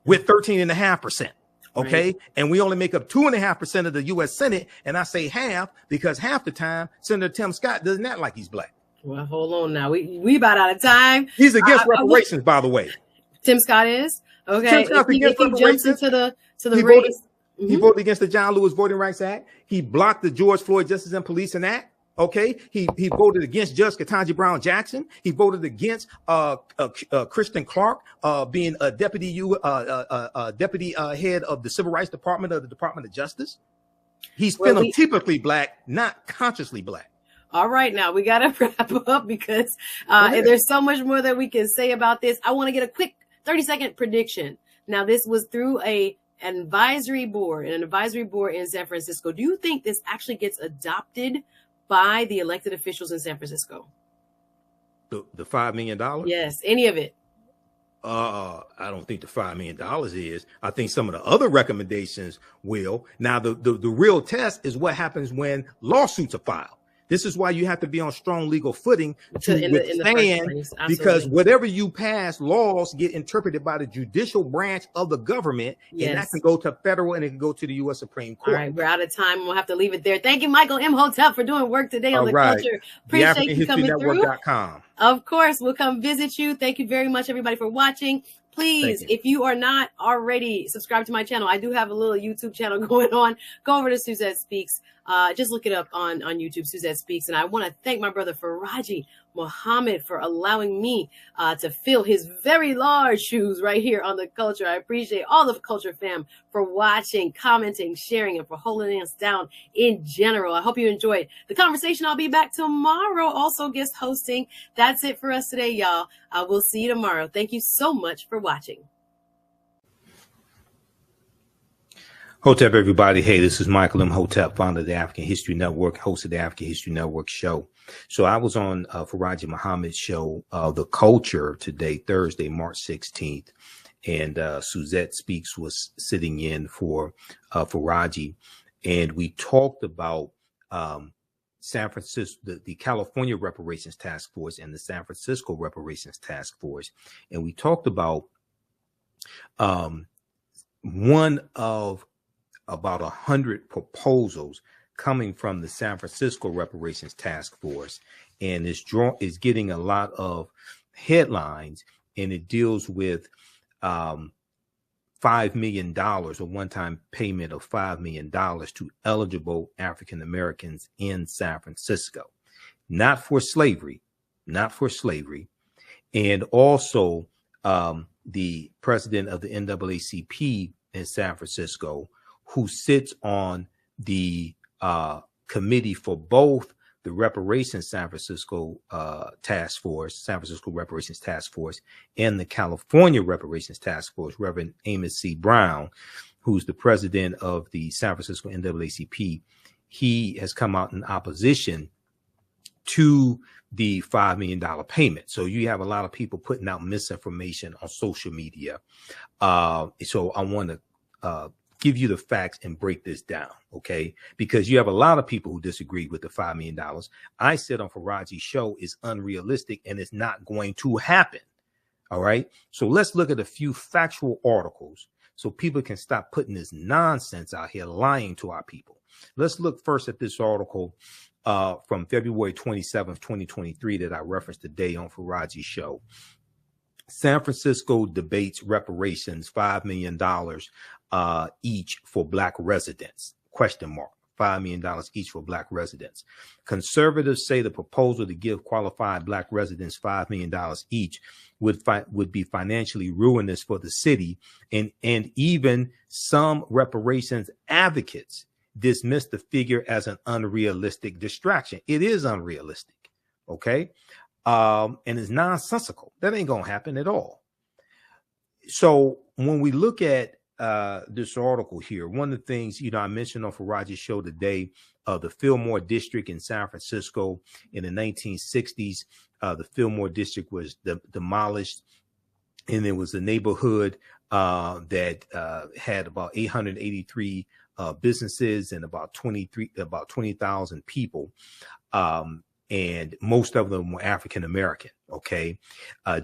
with 13.5%. Okay. Right. And we only make up 2.5% of the U.S. Senate. And I say half because half the time Senator Tim Scott doesn't act like he's Black. Well, hold on now. We about out of time. He's against reparations, by the way. Tim Scott is? Okay. Tim Scott if he jumps into the race. He voted against the John Lewis Voting Rights Act. He blocked the George Floyd Justice and Policing Act. Okay, he voted against Judge Ketanji Brown Jackson. He voted against Kristen Clark being a deputy head of the Civil Rights Department of the Department of Justice. He's phenotypically Black, not consciously Black. All right, now we got to wrap up because there's so much more that we can say about this. I want to get a quick 30-second prediction. Now, this was through an advisory board in San Francisco. Do you think this actually gets adopted by the elected officials in San Francisco? The $5 million? Yes, any of it. I don't think the $5 million is. I think some of the other recommendations will. Now, the real test is what happens when lawsuits are filed. This is why you have to be on strong legal footing to withstand, because whatever you pass, laws get interpreted by the judicial branch of the government, and that can go to federal and it can go to the U.S. Supreme Court. All right, we're out of time. We'll have to leave it there. Thank you, Michael Imhotep, for doing work today on the culture. Appreciate you coming through. Of course, we'll come visit you. Thank you very much, everybody, for watching. Please, if you are not already subscribed to my channel, I do have a little YouTube channel going on. Go over to Suzette Speaks. Just look it up on YouTube, Suzette Speaks. And I want to thank my brother Faraji Muhammad for allowing me to fill his very large shoes right here on the culture. I appreciate all the culture fam for watching, commenting, sharing, and for holding us down in general. I hope you enjoyed the conversation. I'll be back tomorrow, also guest hosting. That's it for us today, y'all. We'll see you tomorrow. Thank you so much for watching. Hotep, everybody. Hey, this is Michael Imhotep, founder of the African History Network, host of the African History Network show. So I was on Faraji Muhammad's show, The Culture, today, Thursday, March 16th. And Suzette Speaks was sitting in for Faraji. And we talked about San Francisco, the California Reparations Task Force and the San Francisco Reparations Task Force. And we talked about one of about 100 proposals coming from the San Francisco Reparations Task Force, and is getting a lot of headlines, and it deals with $5 million, a one-time payment of $5 million to eligible African Americans in San Francisco, not for slavery, and also the president of the NAACP in San Francisco, who sits on the committee for both the Reparations San Francisco Task Force, San Francisco Reparations Task Force, and the California Reparations Task Force, Reverend Amos C. Brown, who's the president of the San Francisco NAACP. He has come out in opposition to the $5 million payment. So you have a lot of people putting out misinformation on social media. So I want to give you the facts and break this down, okay? Because you have a lot of people who disagree with the $5 million. I said on Faraji's show is unrealistic and it's not going to happen, all right? So let's look at a few factual articles so people can stop putting this nonsense out here, lying to our people. Let's look first at this article from February 27th, 2023 that I referenced today on Faraji's show. San Francisco debates reparations, $5 million each for Black residents, ? $5 million each for Black residents. Conservatives say the proposal to give qualified Black residents $5 million each would be financially ruinous for the city. And even some reparations advocates dismiss the figure as an unrealistic distraction. It is unrealistic, okay? And it's nonsensical. That ain't going to happen at all. So when we look at this article here, one of the things, I mentioned on Faraji's show today, the Fillmore District in San Francisco in the 1960s, the Fillmore District was demolished, and there was a neighborhood that had about 883 businesses and about 20,000 people. And most of them were African American. Okay.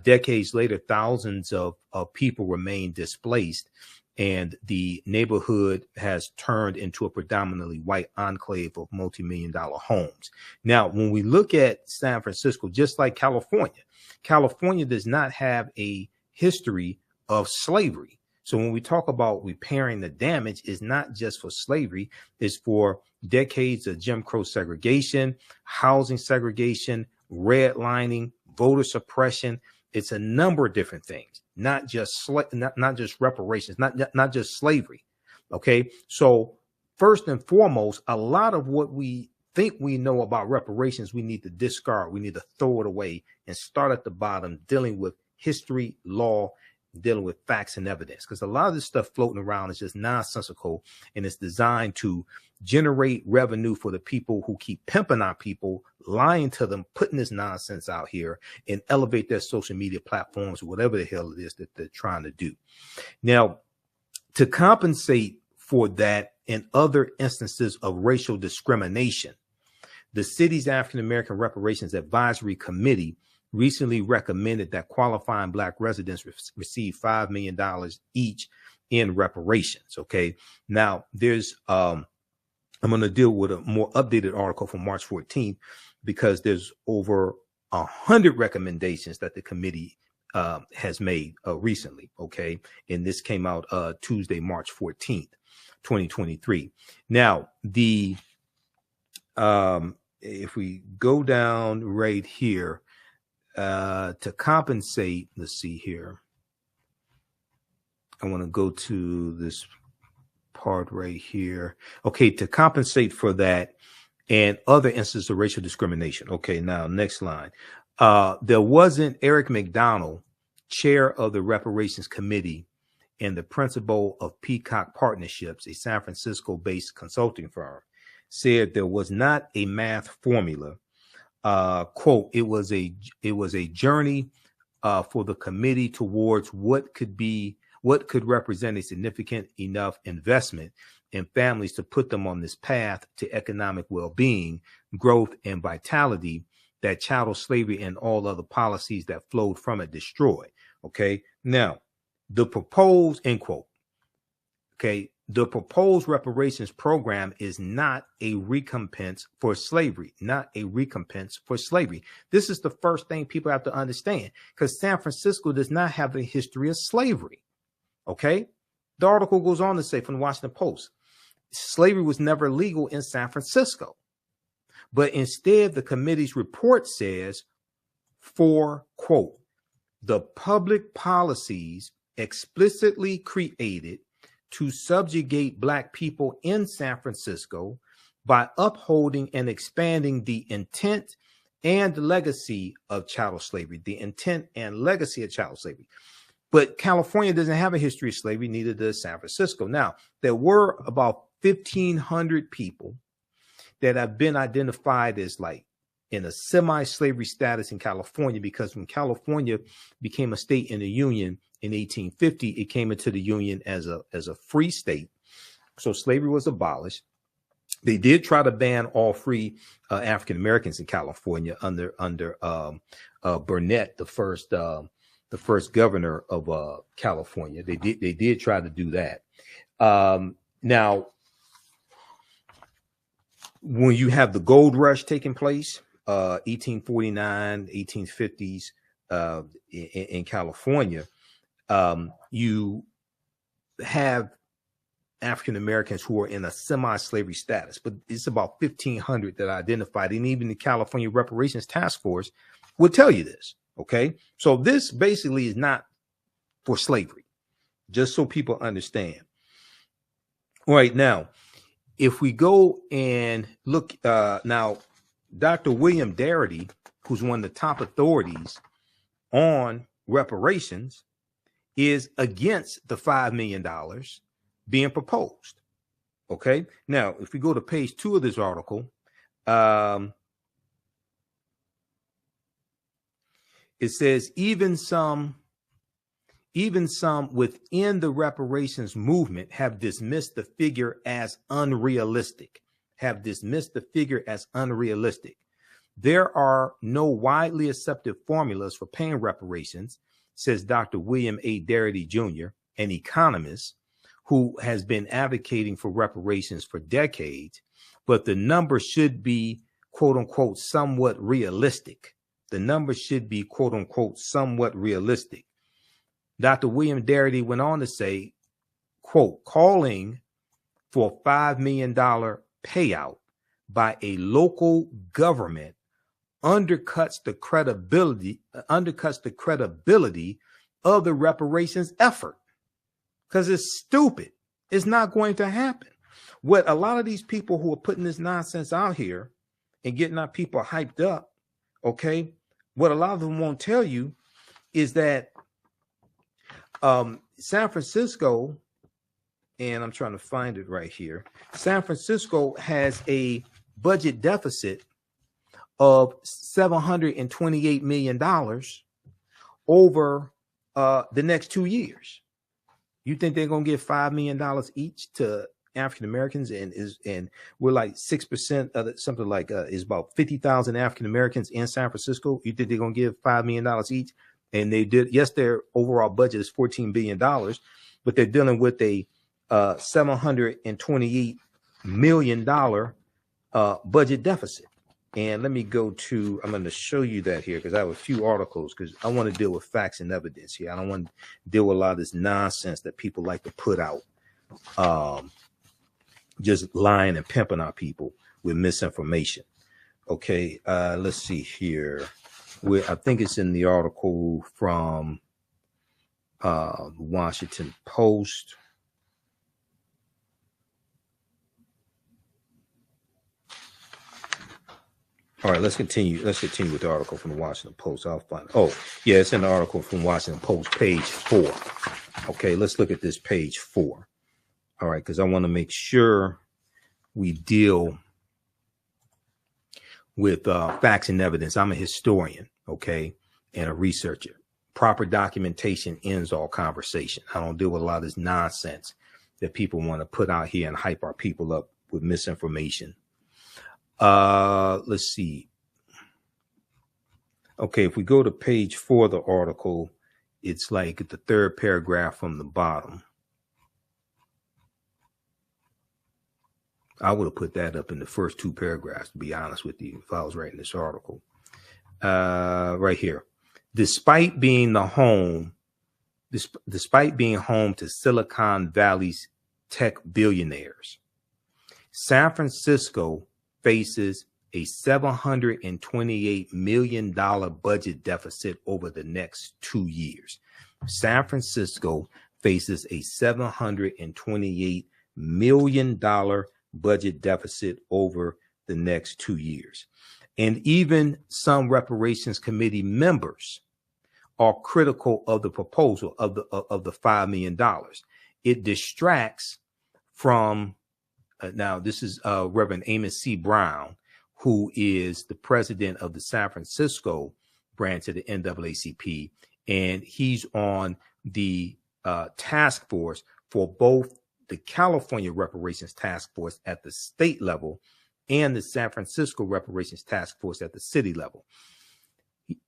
Decades later, thousands of people remain displaced, and the neighborhood has turned into a predominantly white enclave of multi-million-dollar homes. Now, when we look at San Francisco, just like California does not have a history of slavery. So when we talk about repairing the damage, it's not just for slavery, it's for decades of Jim Crow segregation, housing segregation, redlining, voter suppression. It's a number of different things, not just reparations, not just slavery. Okay, so first and foremost, a lot of what we think we know about reparations, we need to discard, we need to throw it away and start at the bottom, dealing with history, law, dealing with facts and evidence. Because a lot of this stuff floating around is just nonsensical, and it's designed to generate revenue for the people who keep pimping our people, lying to them, putting this nonsense out here, and elevate their social media platforms or whatever the hell it is that they're trying to do. Now, to compensate for that and other instances of racial discrimination, the city's African American Reparations Advisory Committee recently recommended that qualifying Black residents receive $5 million each in reparations. Okay. Now there's, I'm going to deal with a more updated article from March 14th, because there's over 100 recommendations that the committee has made recently. Okay. And this came out Tuesday, March 14th, 2023. Now, the if we go down right here, to compensate, let's see here. I want to go to this part right here. Okay, to compensate for that and other instances of racial discrimination. Okay, now next line. There wasn't Eric McDonald, chair of the Reparations Committee and the principal of Peacock Partnerships, a San Francisco-based consulting firm, said there was not a math formula. Quote, it was a journey for the committee towards what could represent a significant enough investment in families to put them on this path to economic well-being, growth, and vitality that chattel slavery and all other policies that flowed from it destroy. Okay. Now, the proposed, end quote. Okay. The proposed reparations program is not a recompense for slavery, not a recompense for slavery. This is the first thing people have to understand, because San Francisco does not have a history of slavery. Okay. The article goes on to say from the Washington Post, slavery was never legal in San Francisco, but instead the committee's report says, for quote, the public policies explicitly created to subjugate Black people in San Francisco by upholding and expanding the intent and legacy of chattel slavery, the intent and legacy of chattel slavery. But California doesn't have a history of slavery, neither does San Francisco. Now, there were about 1,500 people that have been identified as like in a semi-slavery status in California, because when California became a state in the Union in 1850, it came into the Union as a free state. So slavery was abolished. They did try to ban all free African Americans in California under Burnett, the first governor of California. They did try to do that. Now, when you have the gold rush taking place, 1849, 1850s in California, you have African Americans who are in a semi-slavery status, but it's about 1,500 that are identified, and even the California Reparations Task Force will tell you this. Okay, so this basically is not for slavery, just so people understand. All right, now, if we go and look now, Dr. William Darity, who's one of the top authorities on reparations, is against the $5 million being proposed. Okay. Now, if we go to page 2 of this article, it says even some within the reparations movement have dismissed the figure as unrealistic. There are no widely accepted formulas for paying reparations, says Dr. William A. Darity Jr., an economist who has been advocating for reparations for decades, but the number should be, quote unquote, somewhat realistic. Dr. William Darity went on to say, quote, calling for a $5 million payout by a local government undercuts the credibility of the reparations effort, because it's stupid. It's not going to happen. What a lot of these people who are putting this nonsense out here and getting our people hyped up, okay, what a lot of them won't tell you is that San Francisco, and I'm trying to find it right here, San Francisco has a budget deficit of $728 million over the next 2 years. You think they're going to give $5 million each to African Americans, and we're like 6% of it, something like is about 50,000 African Americans in San Francisco. You think they're going to give $5 million each? And they did. Yes, their overall budget is $14 billion, but they're dealing with a $728 million budget deficit. And let me go to, I'm going to show you that here because I have a few articles because I want to deal with facts and evidence here. I don't want to deal with a lot of this nonsense that people like to put out, just lying and pimping our people with misinformation. Okay, let's see here. I think it's in the article from Washington Post. All right, let's continue. Let's continue with the article from the Washington Post. I'll find. Oh, yeah, it's in the article from Washington Post, page 4. Okay, let's look at this page 4. All right, because I want to make sure we deal with facts and evidence. I'm a historian, okay, and a researcher. Proper documentation ends all conversation. I don't deal with a lot of this nonsense that people want to put out here and hype our people up with misinformation. Let's see. Okay, if we go to page 4 of the article, it's like the third paragraph from the bottom. I would have put that up in the first 2 paragraphs, to be honest with you, if I was writing this article. Right here. Despite being home to Silicon Valley's tech billionaires, San Francisco faces a $728 million budget deficit over the next 2 years. San Francisco faces a $728 million budget deficit over the next 2 years. And even some reparations committee members are critical of the proposal of the $5 million. It distracts from now, this is Reverend Amos C. Brown, who is the president of the San Francisco branch of the NAACP, and he's on the task force for both the California Reparations Task Force at the state level and the San Francisco Reparations Task Force at the city level.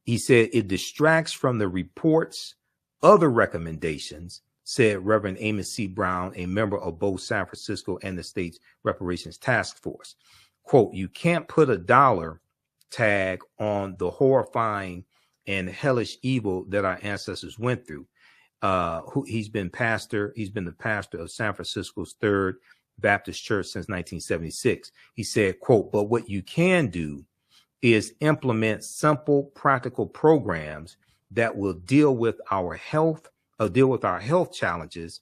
He said it distracts from the report's other recommendations, said Reverend Amos C. Brown, a member of both San Francisco and the state's Reparations Task Force. Quote, you can't put a dollar tag on the horrifying and hellish evil that our ancestors went through. He's been the pastor of San Francisco's Third Baptist Church since 1976. He said, quote, but what you can do is implement simple, practical programs that will deal with our health challenges,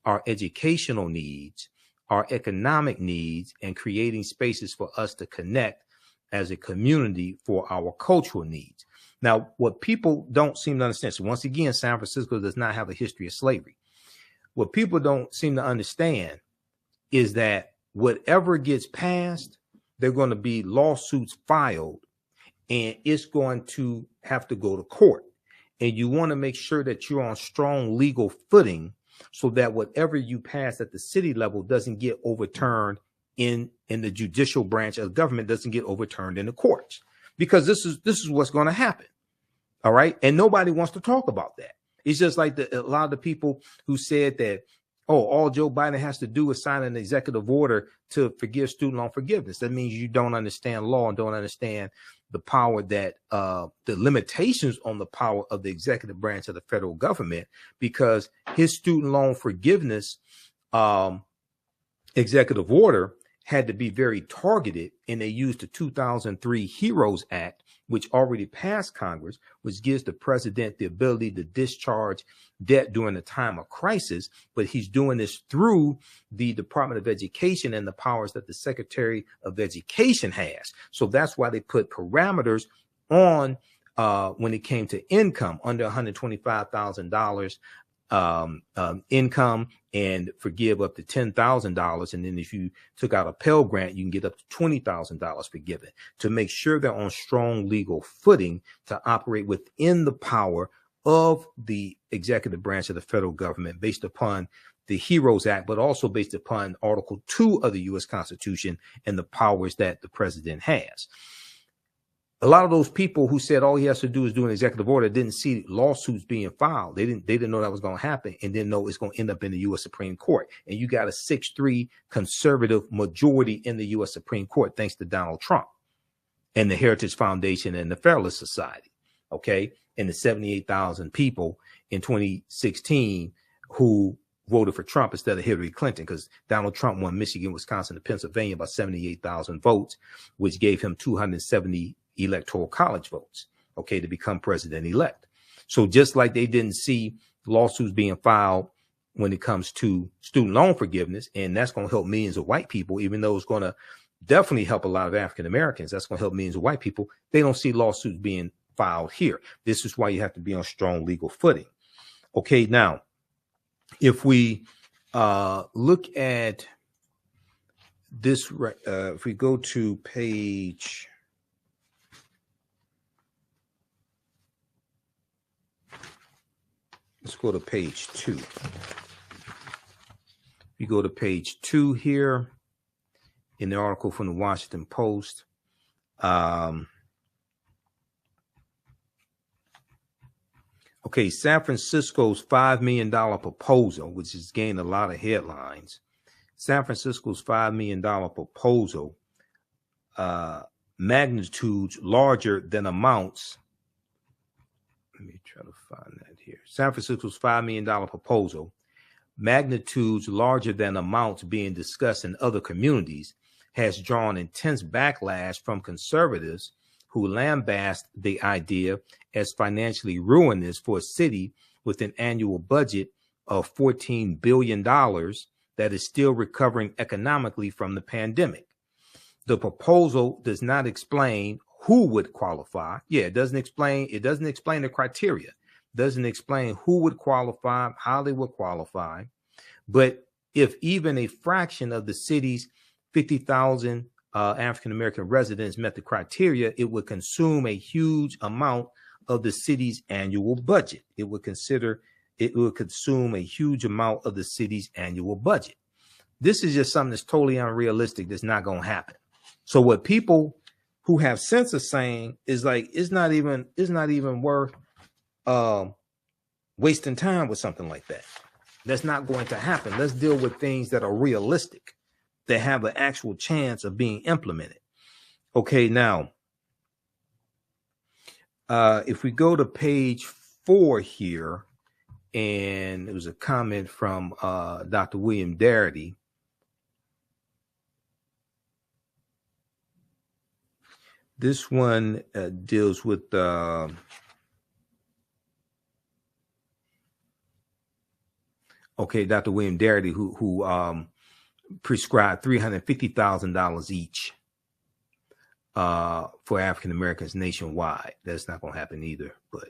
our educational needs, our economic needs, and creating spaces for us to connect as a community for our cultural needs. Now, what people don't seem to understand, so once again, San Francisco does not have a history of slavery. What people don't seem to understand is that whatever gets passed, there are going to be lawsuits filed, and it's going to have to go to court. And you want to make sure that you're on strong legal footing so that whatever you pass at the city level doesn't get overturned in the judicial branch of government, doesn't get overturned in the courts, because this is what's going to happen. All right. And nobody wants to talk about that. It's just like a lot of the people who said that, oh, all Joe Biden has to do is sign an executive order to forgive student loan forgiveness. That means you don't understand law and don't understand the power that the limitations on the power of the executive branch of the federal government, because his student loan forgiveness executive order had to be very targeted, and they used the 2003 HEROES Act, which already passed Congress, which gives the president the ability to discharge debt during a time of crisis. But he's doing this through the Department of Education and the powers that the Secretary of Education has. So that's why they put parameters on when it came to income under $125,000 income, and forgive up to $10,000. And then if you took out a Pell Grant, you can get up to $20,000 forgiven, to make sure they're on strong legal footing to operate within the power of the executive branch of the federal government based upon the HEROES Act, but also based upon Article 2 of the U.S. Constitution and the powers that the president has. A lot of those people who said all he has to do is do an executive order didn't see lawsuits being filed. They didn't know that was going to happen, and didn't know it's going to end up in the U.S. Supreme Court. And you got a 6-3 conservative majority in the U.S. Supreme Court, thanks to Donald Trump and the Heritage Foundation and the Federalist Society. Okay. And the 78,000 people in 2016 who voted for Trump instead of Hillary Clinton, because Donald Trump won Michigan, Wisconsin, and Pennsylvania by 78,000 votes, which gave him 270 electoral college votes, okay, to become president-elect. So just like they didn't see lawsuits being filed when it comes to student loan forgiveness, and that's going to help millions of white people, even though it's going to definitely help a lot of African Americans, that's going to help millions of white people, they don't see lawsuits being filed here. This is why you have to be on strong legal footing. Okay, now, if we look at this, if we go to page... Let's go to page 2. You go to page 2 here in the article from the Washington Post. Okay, San Francisco's $5 million proposal, which has gained a lot of headlines. San Francisco's $5 million proposal, magnitudes larger than amounts. Let me try to find that here. San Francisco's $5 million proposal, magnitudes larger than amounts being discussed in other communities, has drawn intense backlash from conservatives who lambast the idea as financially ruinous for a city with an annual budget of $14 billion that is still recovering economically from the pandemic. The proposal does not explain who would qualify. Yeah, it doesn't explain the criteria. Doesn't explain who would qualify, how they would qualify. But if even a fraction of the city's 50,000 African-American residents met the criteria, it would consume a huge amount of the city's annual budget. It would consume a huge amount of the city's annual budget. This is just something that's totally unrealistic. That's not going to happen. So what people who have sense are saying is like, it's not even worth wasting time with something like that. That's not going to happen. Let's deal with things that are realistic, that have an actual chance of being implemented. Okay, now, if we go to page 4 here, and it was a comment from Dr. William Darity. This one deals with okay, Dr. William Darity, who prescribed $350,000 each for African Americans nationwide. That's not going to happen either. But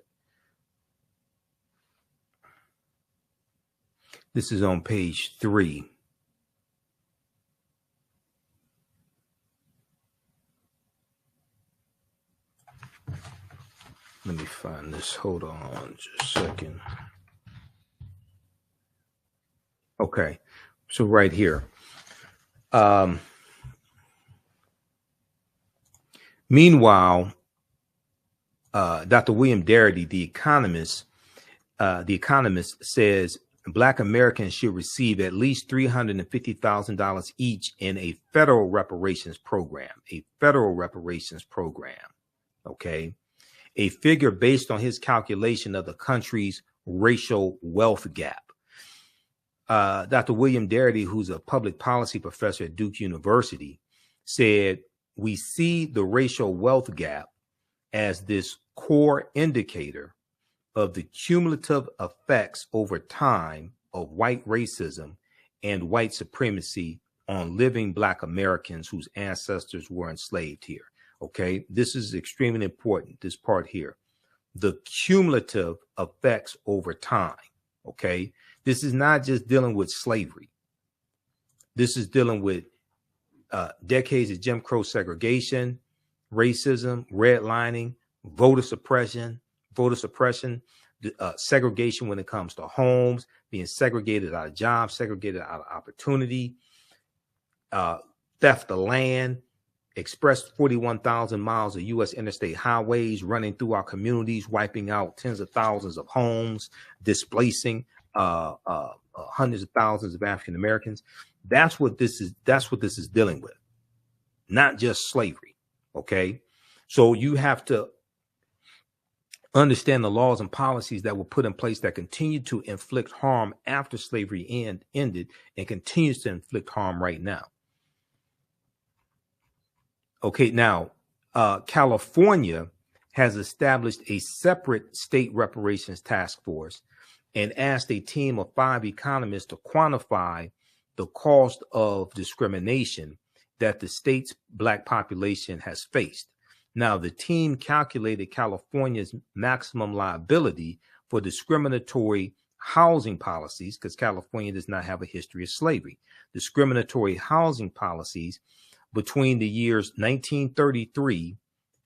this is on page 3. Let me find this. Hold on just a second. Okay, so right here. Meanwhile, Dr. William Darity, the economist says Black Americans should receive at least $350,000 each in a federal reparations program. A federal reparations program. Okay. A figure based on his calculation of the country's racial wealth gap. Dr. William Darity, who's a public policy professor at Duke University, said, we see the racial wealth gap as this core indicator of the cumulative effects over time of white racism and white supremacy on living Black Americans whose ancestors were enslaved here. Okay, this is extremely important, this part here. The cumulative effects over time. Okay, this is not just dealing with slavery. This is dealing with decades of Jim Crow segregation, racism, redlining, voter suppression, segregation when it comes to homes, being segregated out of jobs, segregated out of opportunity, theft of land, express 41,000 miles of U.S. interstate highways running through our communities, wiping out tens of thousands of homes, displacing hundreds of thousands of African Americans. That's what this is. That's what this is dealing with, not just slavery. Okay, so you have to understand the laws and policies that were put in place that continue to inflict harm after slavery ended and continues to inflict harm right now. Okay, now, California has established a separate state reparations task force and asked a team of 5 economists to quantify the cost of discrimination that the state's Black population has faced. Now, the team calculated California's maximum liability for discriminatory housing policies, because California does not have a history of slavery, discriminatory housing policies between the years 1933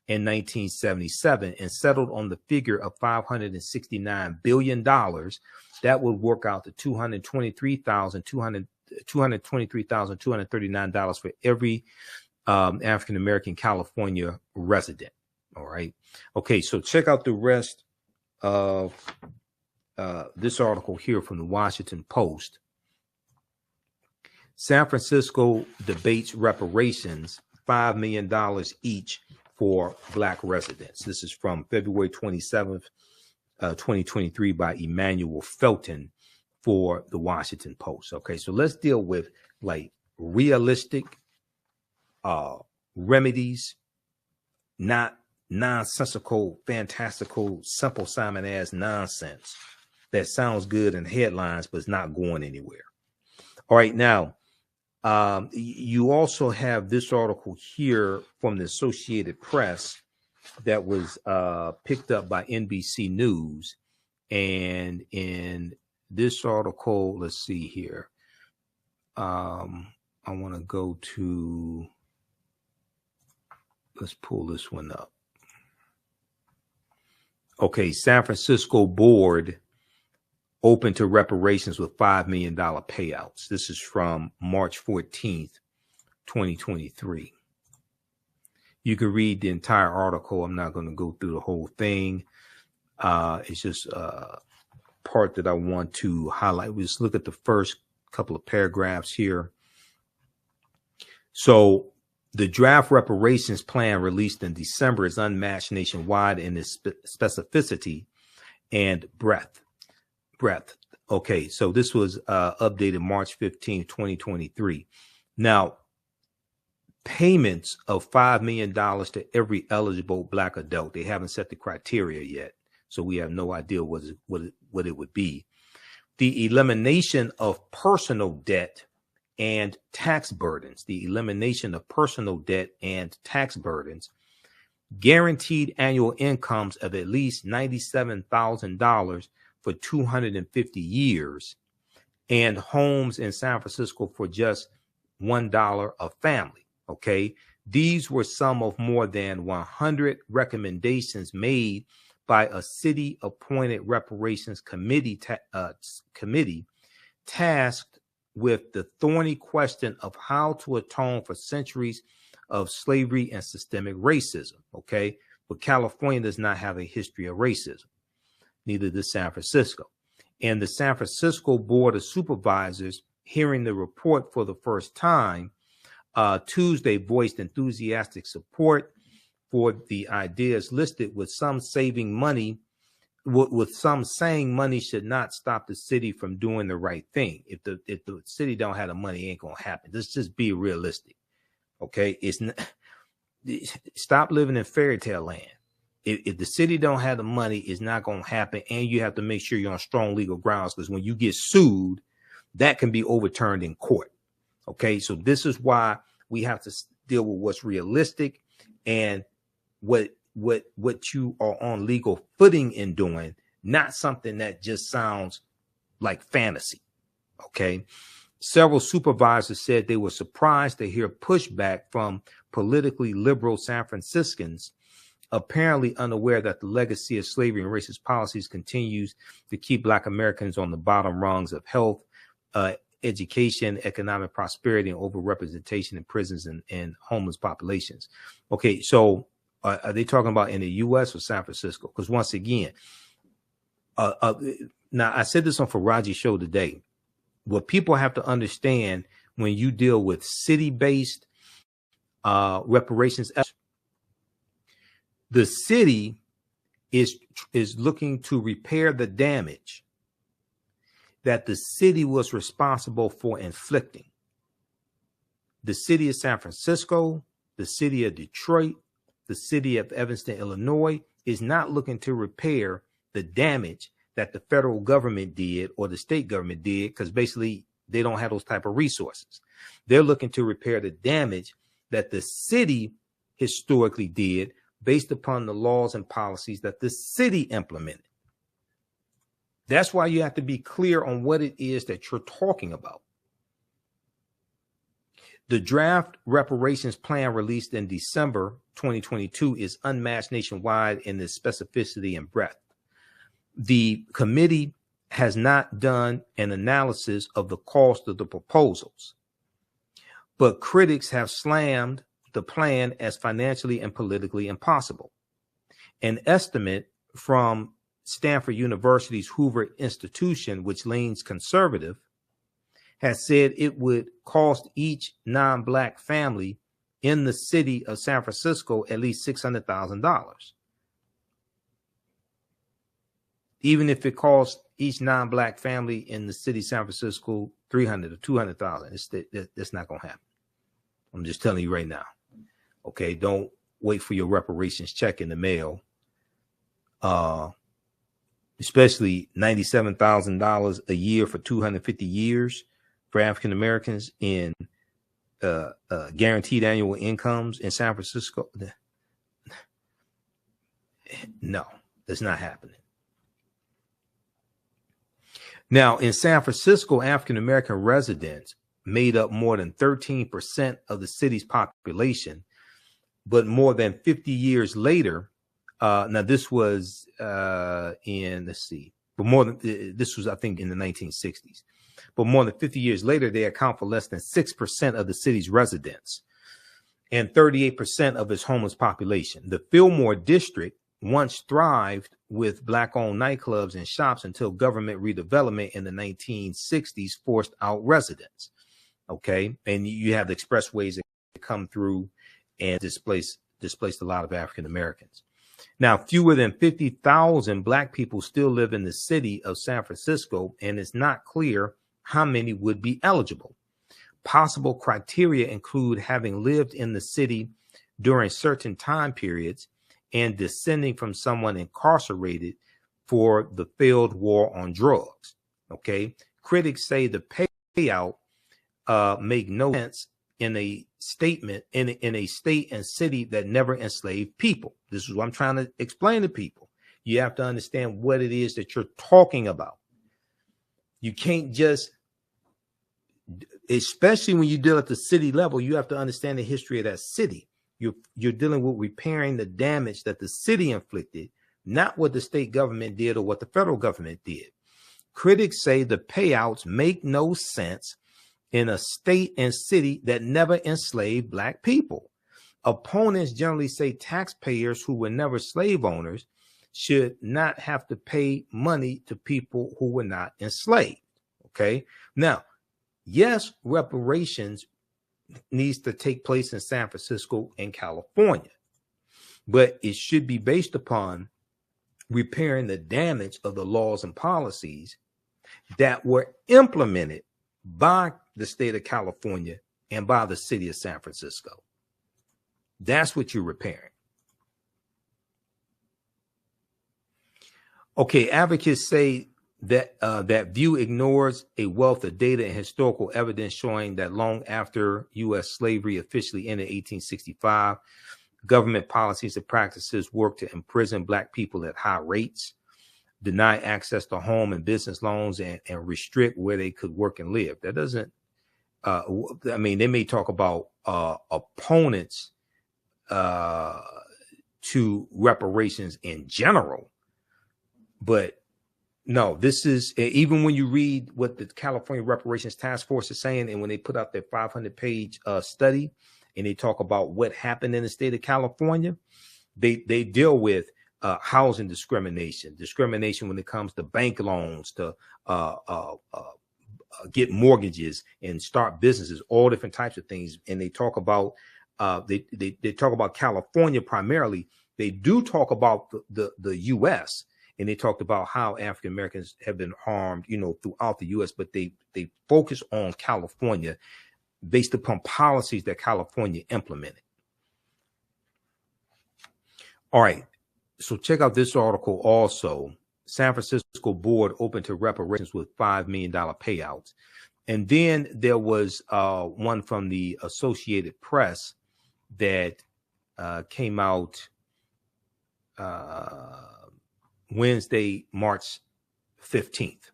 and 1977, and settled on the figure of $569 billion. That would work out to $223,239 for every African-American California resident. All right. Okay, so check out the rest of this article here from the Washington Post. San Francisco debates reparations, $5 million each for Black residents. This is from February 27th, 2023 by Emmanuel Felton for the Washington Post. Okay, so let's deal with like realistic remedies, not nonsensical, fantastical, simple Simon ass nonsense that sounds good in headlines but is not going anywhere. All right, now you also have this article here from the Associated Press that was picked up by NBC News, and in this article, let's see here. I want to go to. Let's pull this one up. Okay, San Francisco board open to reparations with $5 million payouts. This is from March 14th, 2023. You can read the entire article. I'm not going to go through the whole thing. It's just a part that I want to highlight. We just look at the first couple of paragraphs here. So the draft reparations plan released in December is unmatched nationwide in its specificity and breadth. Okay, so this was updated March 15, 2023. Now, payments of $5 million to every eligible Black adult. They haven't set the criteria yet, so we have no idea what it would be. The elimination of personal debt and tax burdens. The elimination of personal debt and tax burdens. Guaranteed annual incomes of at least $97,000 for 250 years, and homes in San Francisco for just $1 a family. Okay, these were some of more than 100 recommendations made by a city-appointed reparations committee tasked with the thorny question of how to atone for centuries of slavery and systemic racism. Okay, but California does not have a history of racism. Neither does San Francisco. And the San Francisco Board of Supervisors, hearing the report for the first time, Tuesday voiced enthusiastic support for the ideas listed, with some saving money with some saying money should not stop the city from doing the right thing. If the city don't have the money, it ain't gonna happen. Let's just be realistic. Okay, it's not, stop living in fairy tale land. If the city don't have the money, it's not gonna happen, and you have to make sure you're on strong legal grounds, because when you get sued, that can be overturned in court. Okay, so this is why we have to deal with what's realistic and what you are on legal footing in doing, not something that just sounds like fantasy. Okay. Several supervisors said they were surprised to hear pushback from politically liberal San Franciscans, apparently unaware that the legacy of slavery and racist policies continues to keep Black Americans on the bottom rungs of health, education, economic prosperity, and overrepresentation in prisons and homeless populations. Okay, so are they talking about in the U.S. or San Francisco? Because once again, now I said this on Faraji's show today. What people have to understand when you deal with city-based reparations, the city is looking to repair the damage that the city was responsible for inflicting. The city of San Francisco, the city of Detroit, the city of Evanston, Illinois, is not looking to repair the damage that the federal government did or the state government did, because basically they don't have those type of resources. They're looking to repair the damage that the city historically did based upon the laws and policies that the city implemented. That's why you have to be clear on what it is that you're talking about. The draft reparations plan released in December 2022 is unmatched nationwide in its specificity and breadth. The committee has not done an analysis of the cost of the proposals, but critics have slammed the plan as financially and politically impossible. An estimate from Stanford University's Hoover Institution, which leans conservative, has said it would cost each non-Black family in the city of San Francisco at least $600,000. Even if it costs each non-Black family in the city of San Francisco $300,000 or $200,000, that's not going to happen. I'm just telling you right now. Okay, don't wait for your reparations check in the mail. Especially $97,000 a year for 250 years for African Americans in guaranteed annual incomes in San Francisco. No, that's not happening. Now, in San Francisco, African American residents made up more than 13% of the city's population, but more than 50 years later, now this was this was, I think, in the 1960s. But more than 50 years later, they account for less than 6% of the city's residents and 38% of its homeless population. The Fillmore district once thrived with Black-owned nightclubs and shops until government redevelopment in the 1960s forced out residents. Okay, and you have the expressways that come through and displaced a lot of African Americans. Now, fewer than 50,000 Black people still live in the city of San Francisco, and it's not clear how many would be eligible. Possible criteria include having lived in the city during certain time periods and descending from someone incarcerated for the failed war on drugs. Okay, critics say the payout make no sense in a statement in a state and city that never enslaved people. This is what I'm trying to explain to people. You have to understand what it is that you're talking about. You can't just, especially when you deal at the city level, you have to understand the history of that city. You're dealing with repairing the damage that the city inflicted, not what the state government did or what the federal government did. Critics say the payouts make no sense in a state and city that never enslaved Black people. Opponents generally say taxpayers who were never slave owners should not have to pay money to people who were not enslaved. Okay. Now, yes, reparations needs to take place in San Francisco and California, but it should be based upon repairing the damage of the laws and policies that were implemented by the state of California and by the city of San Francisco. That's what you're repairing. Okay, advocates say that that view ignores a wealth of data and historical evidence showing that long after U.S. slavery officially ended in 1865, government policies and practices worked to imprison Black people at high rates, deny access to home and business loans, and restrict where they could work and live. That doesn't, I mean, they may talk about opponents to reparations in general, but no, this is, even when you read what the California Reparations Task Force is saying, and when they put out their 500-page study, and they talk about what happened in the state of California, they deal with housing discrimination when it comes to bank loans, to get mortgages and start businesses, all different types of things. And they talk about they talk about California primarily. They do talk about the U.S., and they talked about how African Americans have been harmed, you know, throughout the U.S., but they focus on California based upon policies that California implemented. All right. So check out this article also. San Francisco board open to reparations with $5 million payouts. And then there was one from the Associated Press that came out Wednesday, March 15th.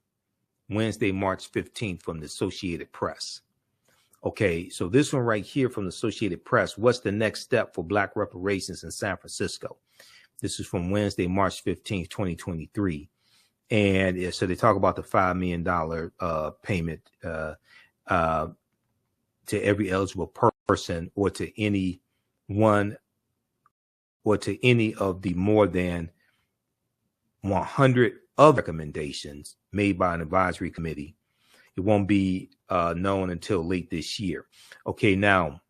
Wednesday, March 15th from the Associated Press. Okay, so this one right here from the Associated Press, what's the next step for Black reparations in San Francisco? This is from Wednesday, March 15th, 2023. And so they talk about the $5 million payment to every eligible person, or to any one, or to any of the more than 100 other recommendations made by an advisory committee. It won't be known until late this year. Okay, now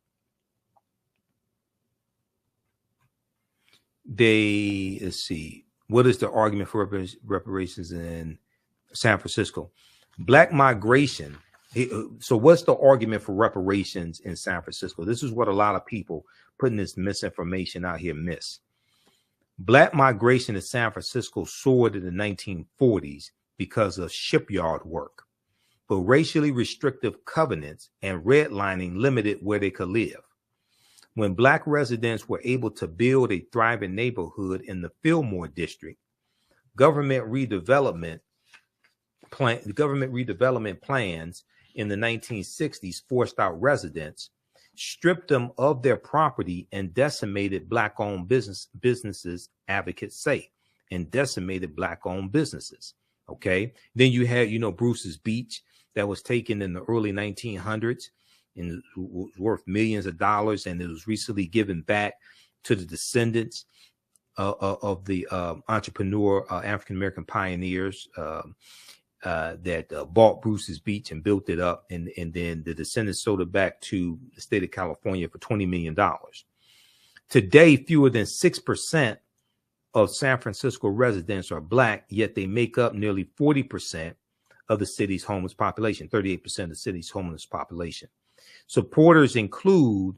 let's see, what is the argument for reparations in San Francisco? Black migration. So what's the argument for reparations in San Francisco? This is what a lot of people putting this misinformation out here miss. Black migration to San Francisco soared in the 1940s because of shipyard work, but racially restrictive covenants and redlining limited where they could live. When Black residents were able to build a thriving neighborhood in the Fillmore district, government redevelopment plans in the 1960s forced out residents, stripped them of their property, and decimated Black-owned businesses, advocates say, and decimated Black-owned businesses. Okay. Then you had, you know, Bruce's Beach that was taken in the early 1900s and was worth millions of dollars, and it was recently given back to the descendants of the entrepreneur African-American pioneers that bought Bruce's Beach and built it up, and then the descendants sold it back to the state of California for $20 million. Today, fewer than 6% of San Francisco residents are Black, yet they make up nearly 40% of the city's homeless population, 38% of the city's homeless population. Supporters include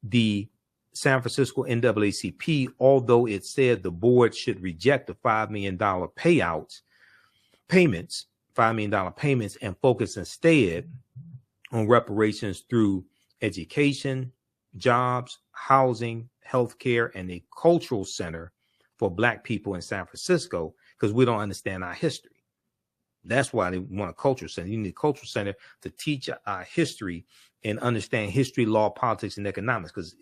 the San Francisco NAACP, although it said the board should reject the $5 million payments, $5 million payments, and focus instead on reparations through education, jobs, housing, healthcare, and a cultural center for Black people in San Francisco, because we don't understand our history. That's why they want a cultural center. You need a cultural center to teach our history and understand history, law, politics, and economics, because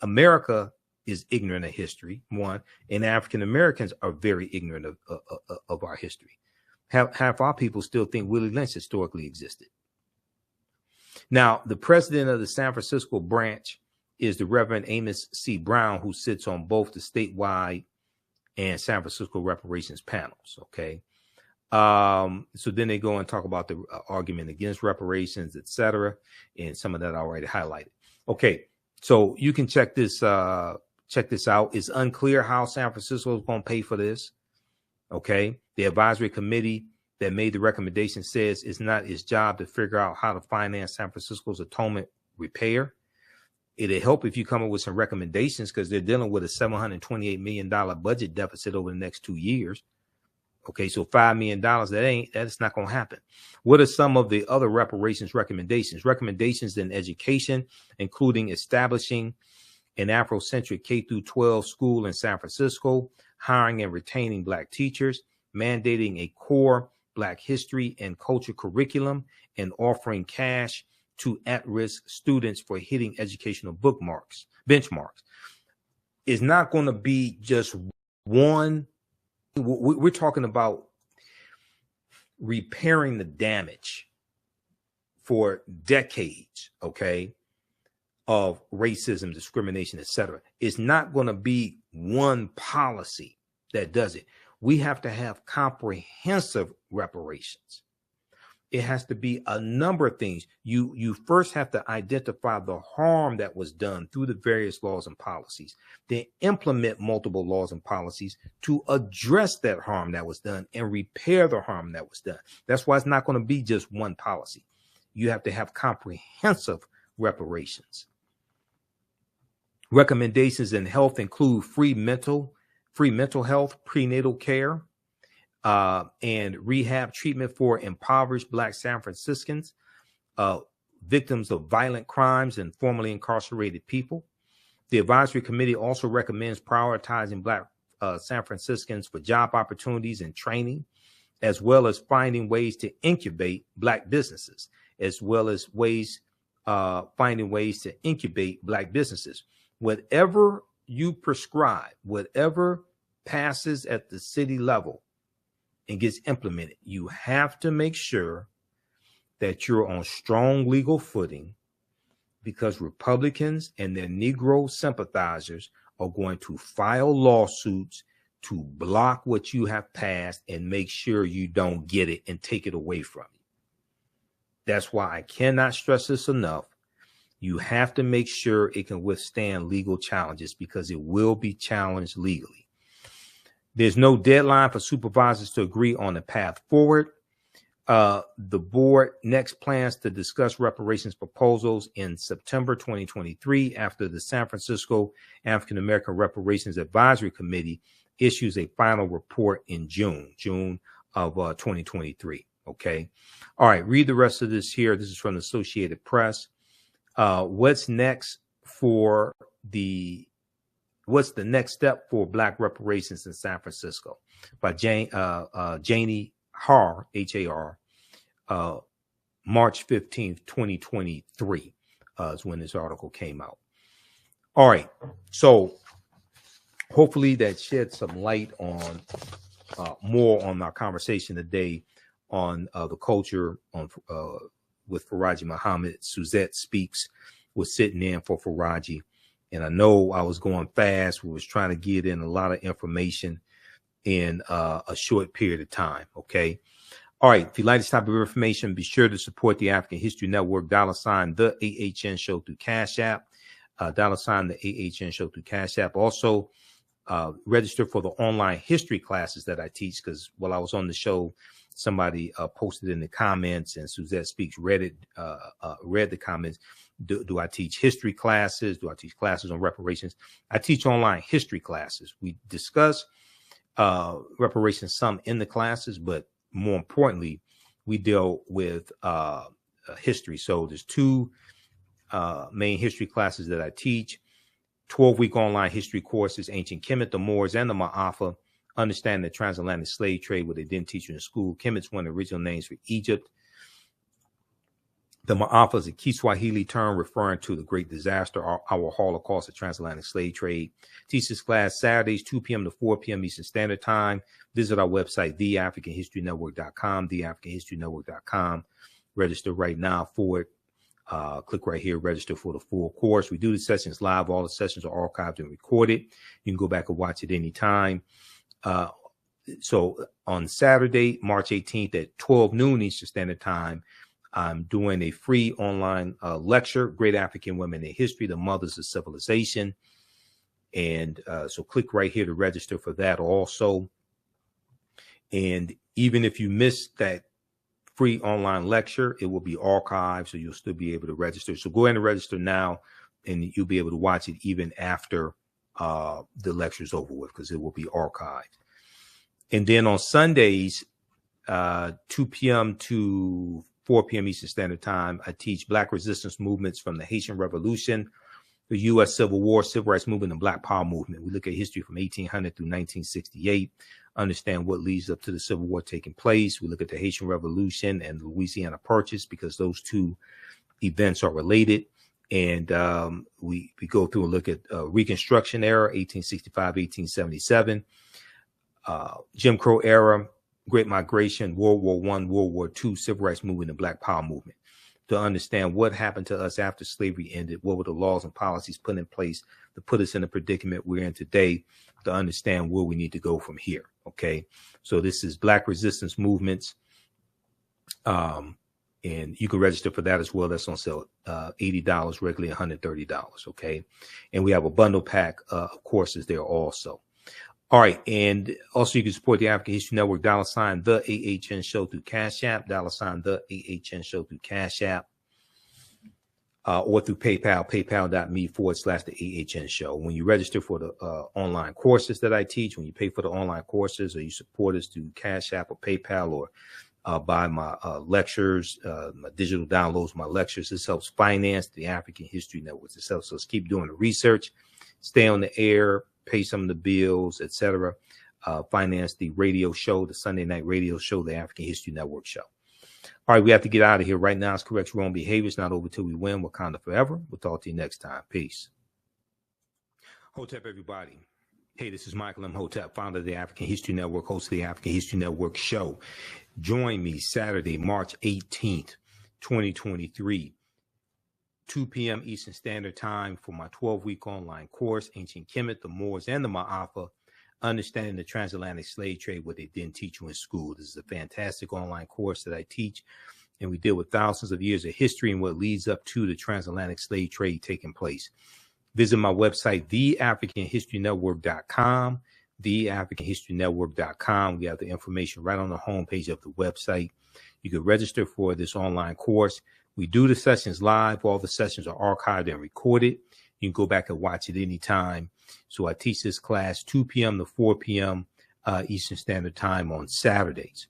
America is ignorant of history, one, and African Americans are very ignorant of our history. Half our people still think Willie Lynch historically existed. Now, the president of the San Francisco branch is the Reverend Amos C. Brown, who sits on both the statewide and San Francisco reparations panels. Okay. So then they go and talk about the argument against reparations, etc., and some of that I already highlighted. Okay, so you can check this out. It's unclear how San Francisco is going to pay for this. Okay. The advisory committee that made the recommendation says it's not its job to figure out how to finance San Francisco's atonement repair. It'll help if you come up with some recommendations, because they're dealing with a $728 million budget deficit over the next 2 years. Okay, so $5 million, that's not going to happen. What are some of the other reparations recommendations? Recommendations in education, including establishing an Afrocentric K-12 school in San Francisco, hiring and retaining Black teachers, mandating a core Black history and culture curriculum, and offering cash to at-risk students for hitting educational benchmarks. It's not going to be just one. We're talking about repairing the damage for decades, okay, of racism, discrimination, etc. It's not going to be one policy that does it. We have to have comprehensive reparations. It has to be a number of things. You first have to identify the harm that was done through the various laws and policies, then implement multiple laws and policies to address that harm that was done and repair the harm that was done. That's why it's not going to be just one policy. You have to have comprehensive reparations. Recommendations in health include free mental health, prenatal care, and rehab treatment for impoverished Black San Franciscans, victims of violent crimes, and formerly incarcerated people. The advisory committee also recommends prioritizing Black San Franciscans for job opportunities and training, as well as finding ways to incubate Black businesses, Whatever you prescribe, whatever passes at the city level and gets implemented, you have to make sure that you're on strong legal footing, because Republicans and their Negro sympathizers are going to file lawsuits to block what you have passed and make sure you don't get it and take it away from you. That's why I cannot stress this enough. You have to make sure it can withstand legal challenges, because it will be challenged legally. There's no deadline for supervisors to agree on a path forward. The board next plans to discuss reparations proposals in September 2023, after the San Francisco African American Reparations Advisory Committee issues a final report in June of 2023. Okay. All right. Read the rest of this here. This is from the Associated Press. What's the next step for Black reparations in San Francisco, by Janie Har, H-A-R, March 15th, 2023 is when this article came out. All right. So hopefully that sheds some light on more on our conversation today on the culture with Faraji Muhammad. Suzette Speaks was sitting in for Faraji. And I know I was going fast. We was trying to get in a lot of information in a short period of time. Okay. All right. If you like this type of information, be sure to support the African History Network, $ the AHN Show through Cash App, $ the AHN Show through Cash App. Also, register for the online history classes that I teach, because while I was on the show, somebody posted in the comments, and Suzette Speaks read the comments. Do I teach history classes? Do I teach classes on reparations? I teach online history classes. We discuss reparations some in the classes, but more importantly, we deal with history. So there's two main history classes that I teach: 12-week online history courses, Ancient Kemet, the Moors, and the Ma'afa, Understanding the Transatlantic Slave Trade, what they didn't teach you in school. Kemet's one of the original names for Egypt. The Ma'afa is a Kiswahili term referring to the Great Disaster, our Holocaust, the transatlantic slave trade. Teach this class Saturdays, 2 p.m. to 4 p.m. Eastern Standard Time. Visit our website, theafricanhistorynetwork.com, theafricanhistorynetwork.com. Register right now for it. Click right here, register for the full course. We do the sessions live. All the sessions are archived and recorded. You can go back and watch it anytime. So on Saturday, March 18th at 12 noon Eastern Standard Time, I'm doing a free online lecture, Great African Women in History, the Mothers of Civilization. And so click right here to register for that also. And even if you missed that free online lecture, it will be archived, so you'll still be able to register. So go ahead and register now, and you'll be able to watch it even after the lecture's over with, because it will be archived. And then on Sundays, 2 p.m. to 4 p.m. Eastern Standard Time, I teach Black resistance movements from the Haitian Revolution, the U.S. Civil War, Civil Rights Movement, and Black Power movement. We look at history from 1800 through 1968, understand what leads up to the Civil War taking place. We look at the Haitian Revolution and the Louisiana Purchase, because those two events are related. And we go through and look at Reconstruction era, 1865, 1877, Jim Crow era, Great Migration, World War I, World War II, Civil Rights Movement, and Black Power movement, to understand what happened to us after slavery ended, what were the laws and policies put in place to put us in the predicament we're in today, to understand where we need to go from here. Okay, so this is Black resistance movements, and you can register for that as well. That's on sale, $80, regularly $130. Okay, and we have a bundle pack of courses there also. All right, and also you can support the African History Network, $, the AHN Show through Cash App, $, the AHN Show through Cash App, or through PayPal, paypal.me/the AHN Show. When you register for the online courses that I teach, when you pay for the online courses, or you support us through Cash App or PayPal, or buy my lectures, my digital downloads, my lectures, this helps finance the African History Network. This helps us keep doing the research, stay on the air, pay some of the bills, etc. Finance the radio show, the Sunday night radio show, the African History Network show. All right, we have to get out of here right now. It's correct wrong behaviors, not over till we win. Wakanda forever. We'll talk to you next time. Peace. Hotep, everybody. Hey, this is Michael Imhotep, founder of the African History Network, host of the African History Network show. Join me Saturday, March 18th, 2023. 2 p.m. Eastern Standard Time for my 12-week online course, Ancient Kemet, the Moors, and the Ma'afa, Understanding the Transatlantic Slave Trade, what they didn't teach you in school. This is a fantastic online course that I teach, and we deal with thousands of years of history and what leads up to the transatlantic slave trade taking place. Visit my website, theafricanhistorynetwork.com, theafricanhistorynetwork.com. We have the information right on the homepage of the website. You can register for this online course. We do the sessions live. All the sessions are archived and recorded. You can go back and watch it anytime. So I teach this class 2 p.m. to 4 p.m. Eastern Standard Time on Saturdays.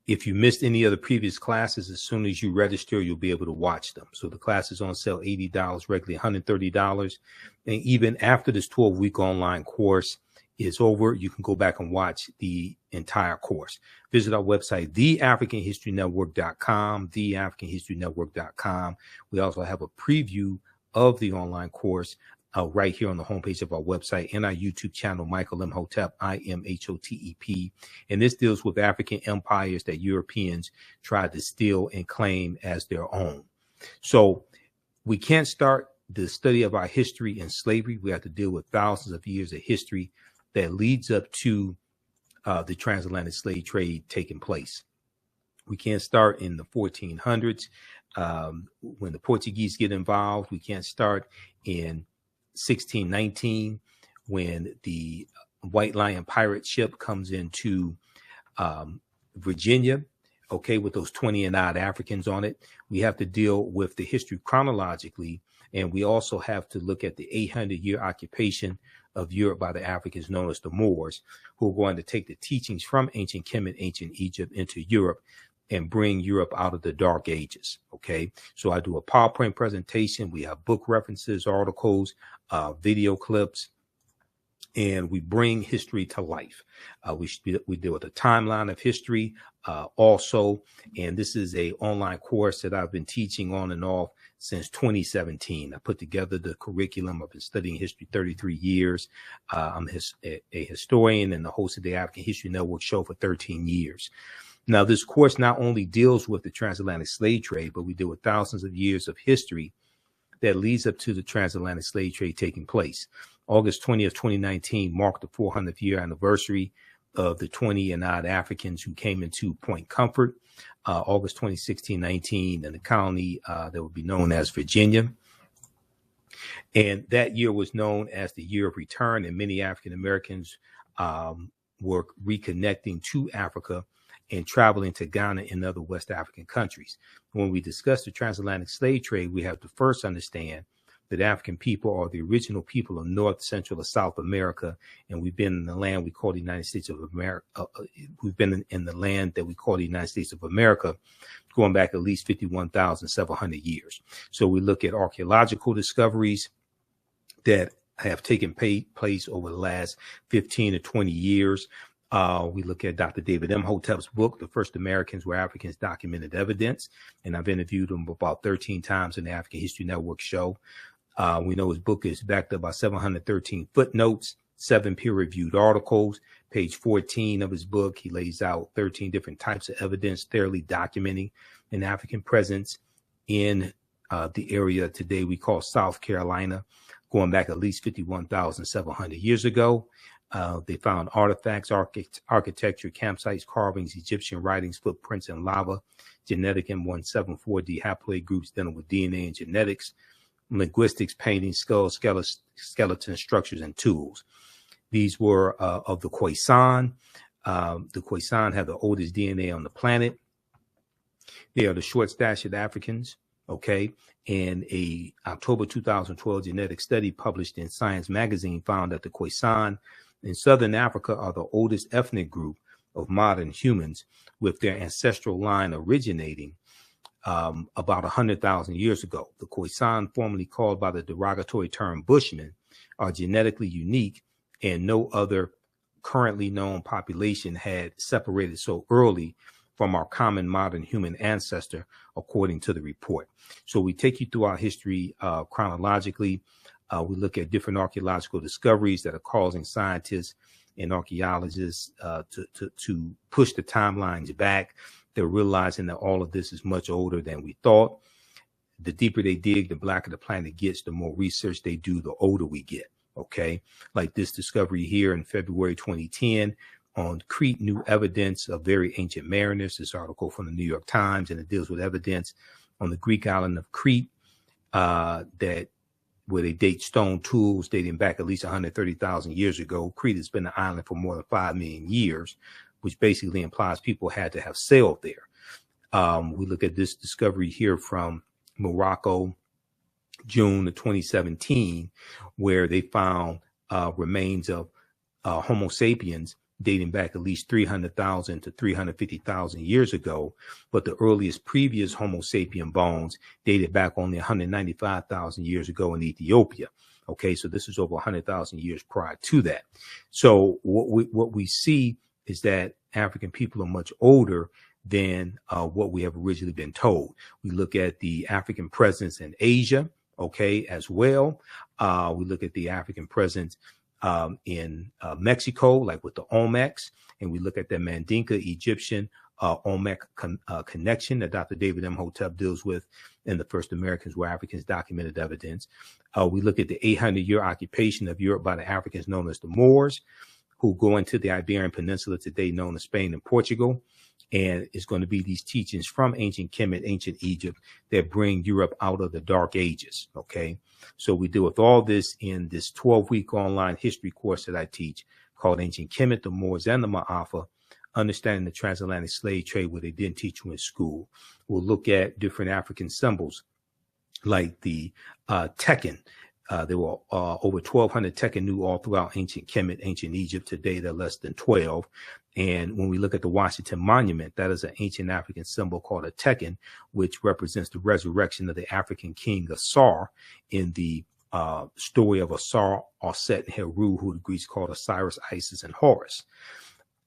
If you missed any of the previous classes, as soon as you register, you'll be able to watch them. So the class is on sale, $80, regularly $130. And even after this 12-week online course is over, you can go back and watch the entire course. Visit our website, theafricanhistorynetwork.com, theafricanhistorynetwork.com. We also have a preview of the online course right here on the homepage of our website and our YouTube channel, Michael Imhotep, IMHOTEP. And this deals with African empires that Europeans tried to steal and claim as their own. So we can't start the study of our history in slavery. We have to deal with thousands of years of history that leads up to the transatlantic slave trade taking place. We can't start in the 1400s when the Portuguese get involved. We can't start in 1619 when the White Lion pirate ship comes into Virginia, okay, with those 20 and odd Africans on it. We have to deal with the history chronologically, and we also have to look at the 800-year occupation of Europe by the Africans known as the Moors, who are going to take the teachings from ancient Kemet, ancient Egypt into Europe and bring Europe out of the dark ages. Okay. So I do a PowerPoint presentation. We have book references, articles, video clips, and we bring history to life. We deal with a timeline of history also. And this is a online course that I've been teaching on and off since 2017. I put together the curriculum. I've been studying history 33 years. I'm a historian and the host of the African History Network show for 13 years. Now, this course not only deals with the transatlantic slave trade, but we deal with thousands of years of history that leads up to the transatlantic slave trade taking place. August 20th, 2019 marked the 400th year anniversary of the 20 and odd Africans who came into Point Comfort. August 2016-19 in the colony that would be known as Virginia. And that year was known as the year of return, and many African Americans were reconnecting to Africa and traveling to Ghana and other West African countries. When we discuss the transatlantic slave trade, we have to first understand that African people are the original people of North, Central, or South America, and we've been in the land we call the United States of America. We've been in the land that we call the United States of America going back at least 51,700 years. So we look at archaeological discoveries that have taken place over the last 15 to 20 years. We look at Dr. David Imhotep's book, The First Americans Were Africans, Documented Evidence, and I've interviewed him about 13 times in the African History Network show. We know his book is backed up by 713 footnotes, 7 peer-reviewed articles. Page 14 of his book, he lays out 13 different types of evidence, thoroughly documenting an African presence in the area today we call South Carolina, going back at least 51,700 years ago. They found artifacts, architecture, campsites, carvings, Egyptian writings, footprints, and lava, genetic M174D haploid groups dealing with DNA and genetics, linguistics, paintings, skulls, skeleton structures, and tools. These were of the Khoisan. The Khoisan have the oldest DNA on the planet. They are the short-statured Africans, okay? And a October 2012 genetic study published in Science magazine found that the Khoisan in Southern Africa are the oldest ethnic group of modern humans, with their ancestral line originating about 100,000 years ago. The Khoisan, formerly called by the derogatory term Bushmen, are genetically unique, and no other currently known population had separated so early from our common modern human ancestor, according to the report. So we take you through our history chronologically. We look at different archaeological discoveries that are causing scientists and archaeologists to push the timelines back. They're realizing that all of this is much older than we thought. The deeper they dig, the blacker the planet gets, the more research they do, the older we get, okay? Like this discovery here in February 2010 on Crete, new evidence of very ancient mariners. This article from the New York Times, and it deals with evidence on the Greek island of Crete where they date stone tools dating back at least 130,000 years ago. Crete has been an island for more than 5 million years, which basically implies people had to have sailed there. We look at this discovery here from Morocco, June of 2017, where they found remains of Homo sapiens dating back at least 300,000 to 350,000 years ago. But the earliest previous Homo sapien bones dated back only 195,000 years ago in Ethiopia. Okay, so this is over 100,000 years prior to that. So what we see is that African people are much older than what we have originally been told. We look at the African presence in Asia, okay, as well. We look at the African presence in Mexico, like with the Olmecs, and we look at the Mandinka Egyptian Olmec connection that Dr. David Imhotep deals with in The First Americans Were Africans, Documented Evidence. We look at the 800-year occupation of Europe by the Africans known as the Moors, who go into the Iberian Peninsula today known as Spain and Portugal. And it's going to be these teachings from ancient Kemet, ancient Egypt, that bring Europe out of the Dark Ages, okay? So we deal with all this in this 12-week online history course that I teach called Ancient Kemet, the Moors, and the Ma'afa, Understanding the Transatlantic Slave Trade, where they didn't teach you in school. We'll look at different African symbols like the Tekken. There were over 1,200 Tekkenu all throughout ancient Kemet, ancient Egypt. Today, they're less than 12. And when we look at the Washington Monument, that is an ancient African symbol called a Tekken, which represents the resurrection of the African king Asar in the story of Asar, Aset, and Heru, who the Greeks called Osiris, Isis, and Horus.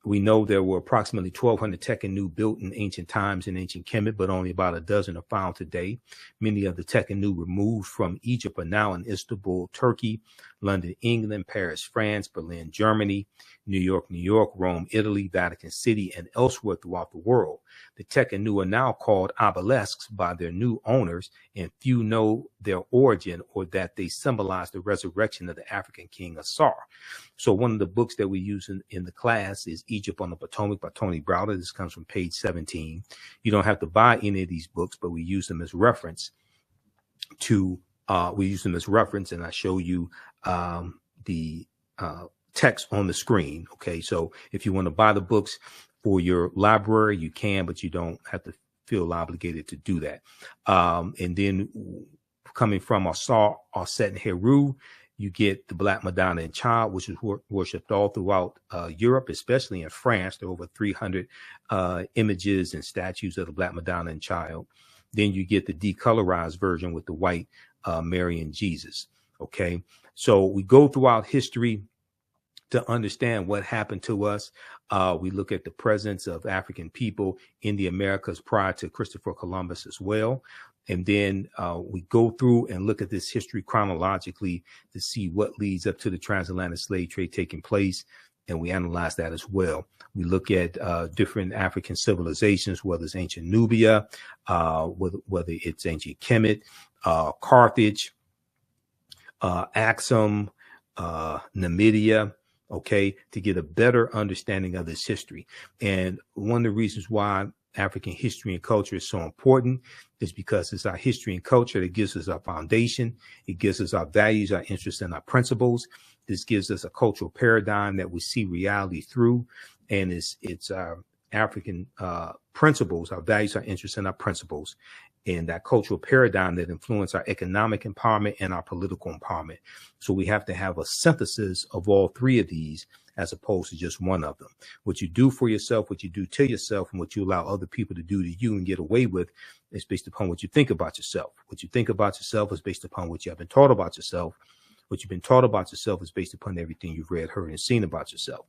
We know there were approximately 1,200 Tekkenu built in ancient times in ancient Kemet, but only about a dozen are found today. Many of the Tekkenu removed from Egypt are now in Istanbul, Turkey, London, England, Paris, France, Berlin, Germany, New York, Rome, Italy, Vatican City, and elsewhere throughout the world. The Tekkenu are now called obelisks by their new owners, and few know their origin or that they symbolize the resurrection of the African king Asar. So one of the books that we use in the class is Egypt on the Potomac by Tony Browder. This comes from page 17. You don't have to buy any of these books, but we use them as reference and I show you the text on the screen. Okay, so if you want to buy the books for your library, you can, but you don't have to feel obligated to do that. And then coming from Aset and Heru, you get the Black Madonna and Child, which is worshipped all throughout Europe, especially in France. There are over 300 images and statues of the Black Madonna and Child. Then you get the decolorized version with the white Mary and Jesus. Okay, so we go throughout history to understand what happened to us. We look at the presence of African people in the Americas prior to Christopher Columbus as well. And then we go through and look at this history chronologically to see what leads up to the transatlantic slave trade taking place. And we analyze that as well. We look at different African civilizations, whether it's ancient Nubia, whether it's ancient Kemet, Carthage, Axum, Numidia, okay, to get a better understanding of this history. And one of the reasons why African history and culture is so important is because it's our history and culture that gives us our foundation. It gives us our values, our interests, and our principles. This gives us a cultural paradigm that we see reality through. And it's our African principles, our values, our interests, and our principles, and that cultural paradigm that influence our economic empowerment and our political empowerment. So we have to have a synthesis of all three of these as opposed to just one of them. What you do for yourself, what you do to yourself, and what you allow other people to do to you and get away with is based upon what you think about yourself. What you think about yourself is based upon what you have been taught about yourself. What you've been taught about yourself is based upon everything you've read, heard, and seen about yourself.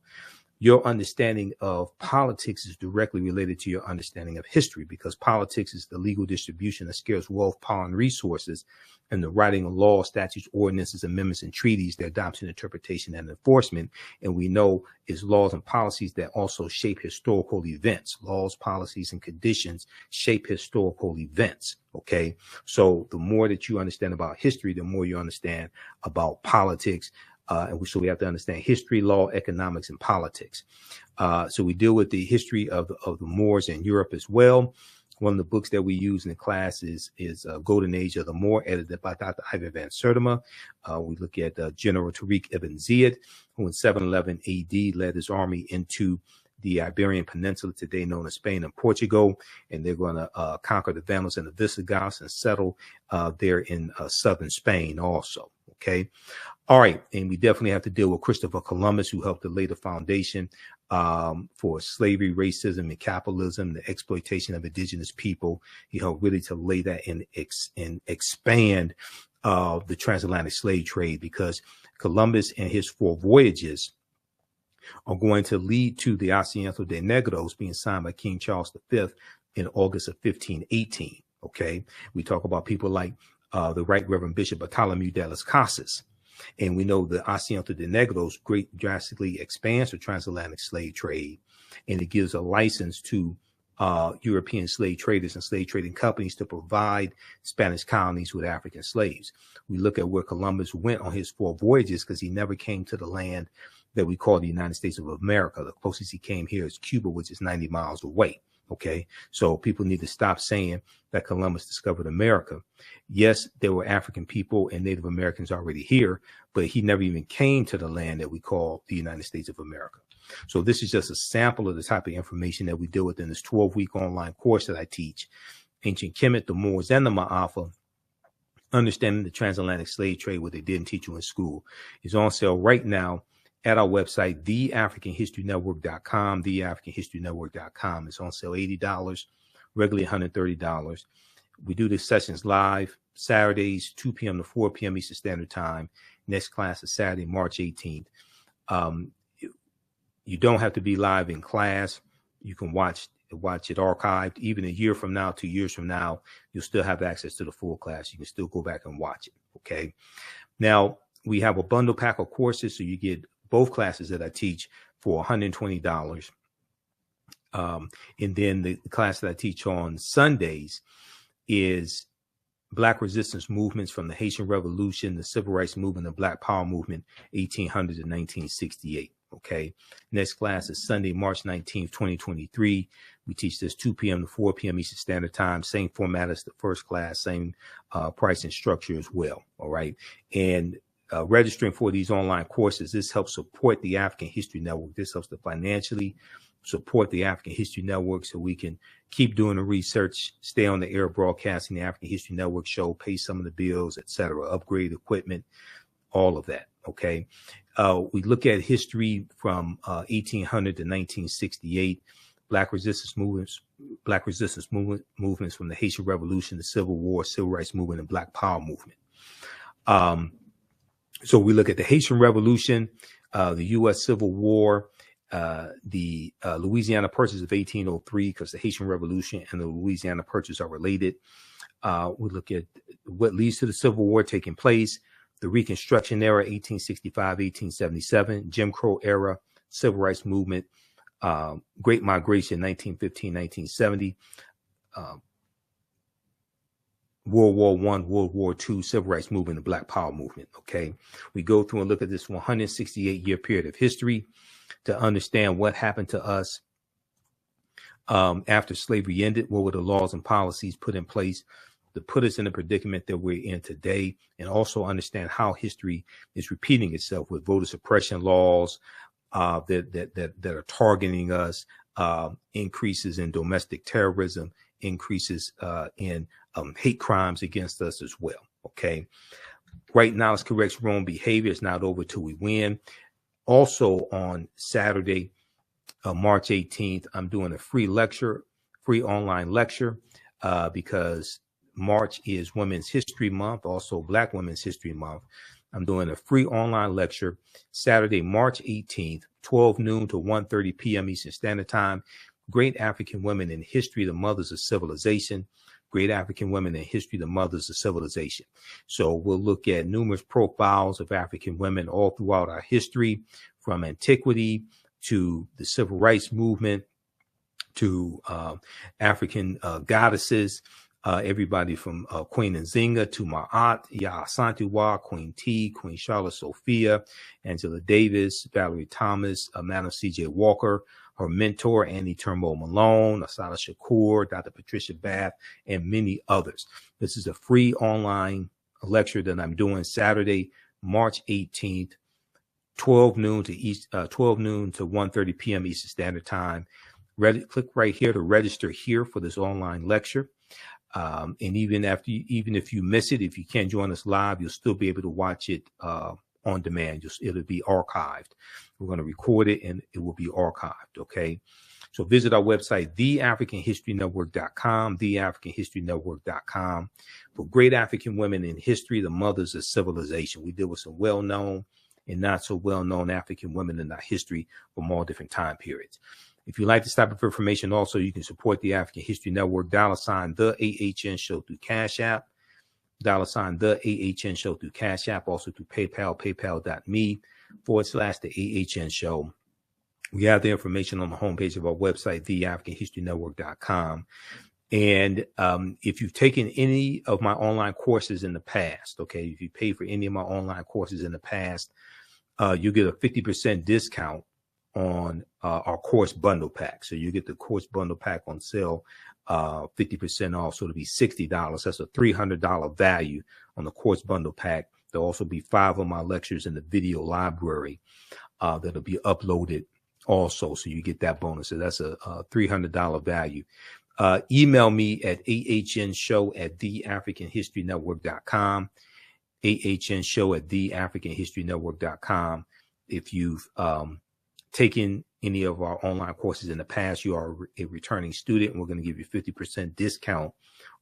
Your understanding of politics is directly related to your understanding of history, because politics is the legal distribution of scarce wealth, power, and resources, and the writing of laws, statutes, ordinances, amendments, and treaties, their adoption, interpretation, and enforcement. And we know is laws and policies that also shape historical events. Laws, policies, and conditions shape historical events. Okay, so the more that you understand about history, the more you understand about politics. And so we have to understand history, law, economics, and politics. So we deal with the history of the Moors in Europe as well. One of the books that we use in the class is Golden Age of the Moor, edited by Dr. Ivan van Sertima. We look at General Tariq ibn Ziyad, who in 711 AD led his army into the Iberian Peninsula, today known as Spain and Portugal, and they're going to conquer the Vandals and the Visigoths and settle there in southern Spain also. Okay. All right. And we definitely have to deal with Christopher Columbus, who helped to lay the foundation for slavery, racism, and capitalism, the exploitation of indigenous people. He helped really to lay that and expand the transatlantic slave trade, because Columbus and his 4 voyages are going to lead to the Asiento de Negros being signed by King Charles V in August of 1518. Okay. We talk about people like the Right Reverend Bishop Bartholomew de las Casas. And we know the Asiento de Negros drastically expands the transatlantic slave trade, and it gives a license to European slave traders and slave trading companies to provide Spanish colonies with African slaves. We look at where Columbus went on his 4 voyages, because he never came to the land that we call the United States of America. The closest he came here is Cuba, which is 90 miles away. Okay, so people need to stop saying that Columbus discovered America. Yes, there were African people and Native Americans already here, but he never even came to the land that we call the United States of America. So this is just a sample of the type of information that we deal with in this 12-week online course that I teach. Ancient Kemet, the Moors, and the Ma'afa, understanding the transatlantic slave trade, what they didn't teach you in school, is on sale right now at our website, theafricanhistorynetwork.com, theafricanhistorynetwork.com. It's on sale $80, regularly $130. We do the sessions live Saturdays, 2 p.m. to 4 p.m. Eastern Standard Time. Next class is Saturday, March 18th. You don't have to be live in class. You can watch it archived. Even a year from now, 2 years from now, you'll still have access to the full class. You can still go back and watch it. Okay. Now, we have a bundle pack of courses, so you get both classes that I teach for $120. And then the class that I teach on Sundays is Black resistance movements from the Haitian Revolution, the Civil Rights Movement, the Black Power Movement, 1800 to 1968. Okay. Next class is Sunday, March 19th, 2023. We teach this 2 p.m. to 4 p.m. Eastern Standard Time. Same format as the first class, same price and structure as well. All right. And registering for these online courses. This helps support the African History Network. This helps to financially support the African History Network so we can keep doing the research, stay on the air broadcasting the African History Network show, pay some of the bills, etc., upgrade equipment, all of that. Okay. We look at history from 1800 to 1968, Black resistance movements from the Haitian Revolution, the Civil War, Civil Rights Movement, and Black Power movement. So we look at the Haitian Revolution, the U.S. Civil War, the Louisiana Purchase of 1803, because the Haitian Revolution and the Louisiana Purchase are related. We look at what leads to the Civil War taking place, the Reconstruction era, 1865, 1877, Jim Crow era, Civil Rights Movement, Great Migration, 1915, 1970, World War I, World War II, Civil Rights Movement, the Black Power movement. Okay. We go through and look at this 168-year period of history to understand what happened to us after slavery ended. What were the laws and policies put in place to put us in the predicament that we're in today, and also understand how history is repeating itself with voter suppression laws that are targeting us, increases in domestic terrorism, increases in hate crimes against us as well. Okay. Right now, it's correct wrong behavior. It's not over till we win. Also on Saturday, March 18th, I'm doing a free online lecture, because March is Women's History Month, also Black Women's History Month. I'm doing a free online lecture Saturday, March 18th, 12 noon to 1:30 p.m. Eastern Standard Time. Great African Women in History, the Mothers of Civilization. Great African Women in History, the Mothers of Civilization. So we'll look at numerous profiles of African women all throughout our history, from antiquity to the Civil Rights Movement to African goddesses. Everybody from Queen Nzinga to my aunt, Ya Santiwa, Queen T, Queen Charlotte Sophia, Angela Davis, Valerie Thomas, Madam C.J. Walker, her mentor, Annie Turnbull Malone, Asada Shakur, Dr. Patricia Bath, and many others. This is a free online lecture that I'm doing Saturday, March 18th, 12 noon to 1:30 p.m. Eastern Standard Time. Click right here to register here for this online lecture. And even if you miss it, if you can't join us live, you'll still be able to watch it on demand. It'll be archived. We're going to record it and it will be archived. Okay. So visit our website, theafricanhistorynetwork.com, theafricanhistorynetwork.com, for great African women in history, the mothers of civilization. We deal with some well-known and not so well-known African women in our history from all different time periods. If you'd like this type of information, also, you can support the African History Network, $ the AHN show through Cash App, $ the AHN show through Cash App, also through PayPal, paypal.me/the AHN show. We have the information on the homepage of our website, theafricanhistorynetwork.com. And if you've taken any of my online courses in the past, okay, if you pay for any of my online courses in the past, you get a 50% discount on our course bundle pack. So you get the course bundle pack on sale, 50% off. So it'll be $60. That's a $300 value on the course bundle pack. There'll also be 5 of my lectures in the video library that'll be uploaded also. So you get that bonus. So that's a $300 value. Email me at ahnshow@theafricanhistorynetwork.com, ahnshow@theafricanhistorynetwork.com. If you've taken any of our online courses in the past, you are a returning student, and we're going to give you 50% discount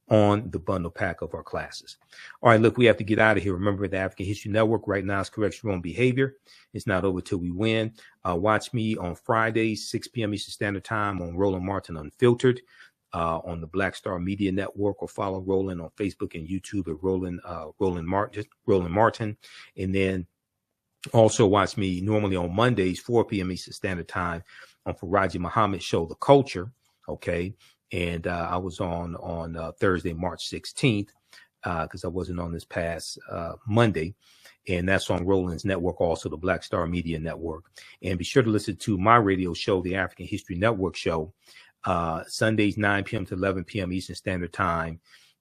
on the bundle pack of our classes. All right, look, we have to get out of here. Remember, the African History Network right now is correct your own behavior. It's not over till we win. Watch me on Fridays, 6 p.m. Eastern Standard Time on Roland Martin Unfiltered on the Black Star Media Network, or follow Roland on Facebook and YouTube at Roland Martin. And then also watch me normally on Mondays, 4 p.m. Eastern Standard Time on Faraji Muhammad Show, The Culture. Okay. And I was on Thursday, March 16th, because I wasn't on this past Monday. And that's on Roland's network, also the Black Star Media Network. And be sure to listen to my radio show, the African History Network Show, Sundays, 9 p.m. to 11 p.m. Eastern Standard Time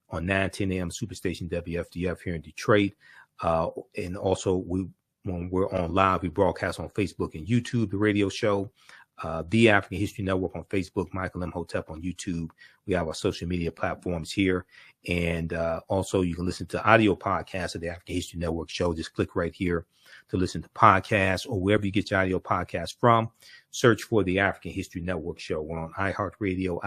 on 9:10 a.m. Superstation WFDF here in Detroit. And also when we're on live, we broadcast on Facebook and YouTube, the radio show, The African History Network on Facebook, Michael Imhotep on YouTube. We have our social media platforms here. And also you can listen to audio podcasts of the African History Network show. Just click right here to listen to podcasts, or wherever you get your audio podcasts from. Search for the African History Network show. We're on iHeartRadio,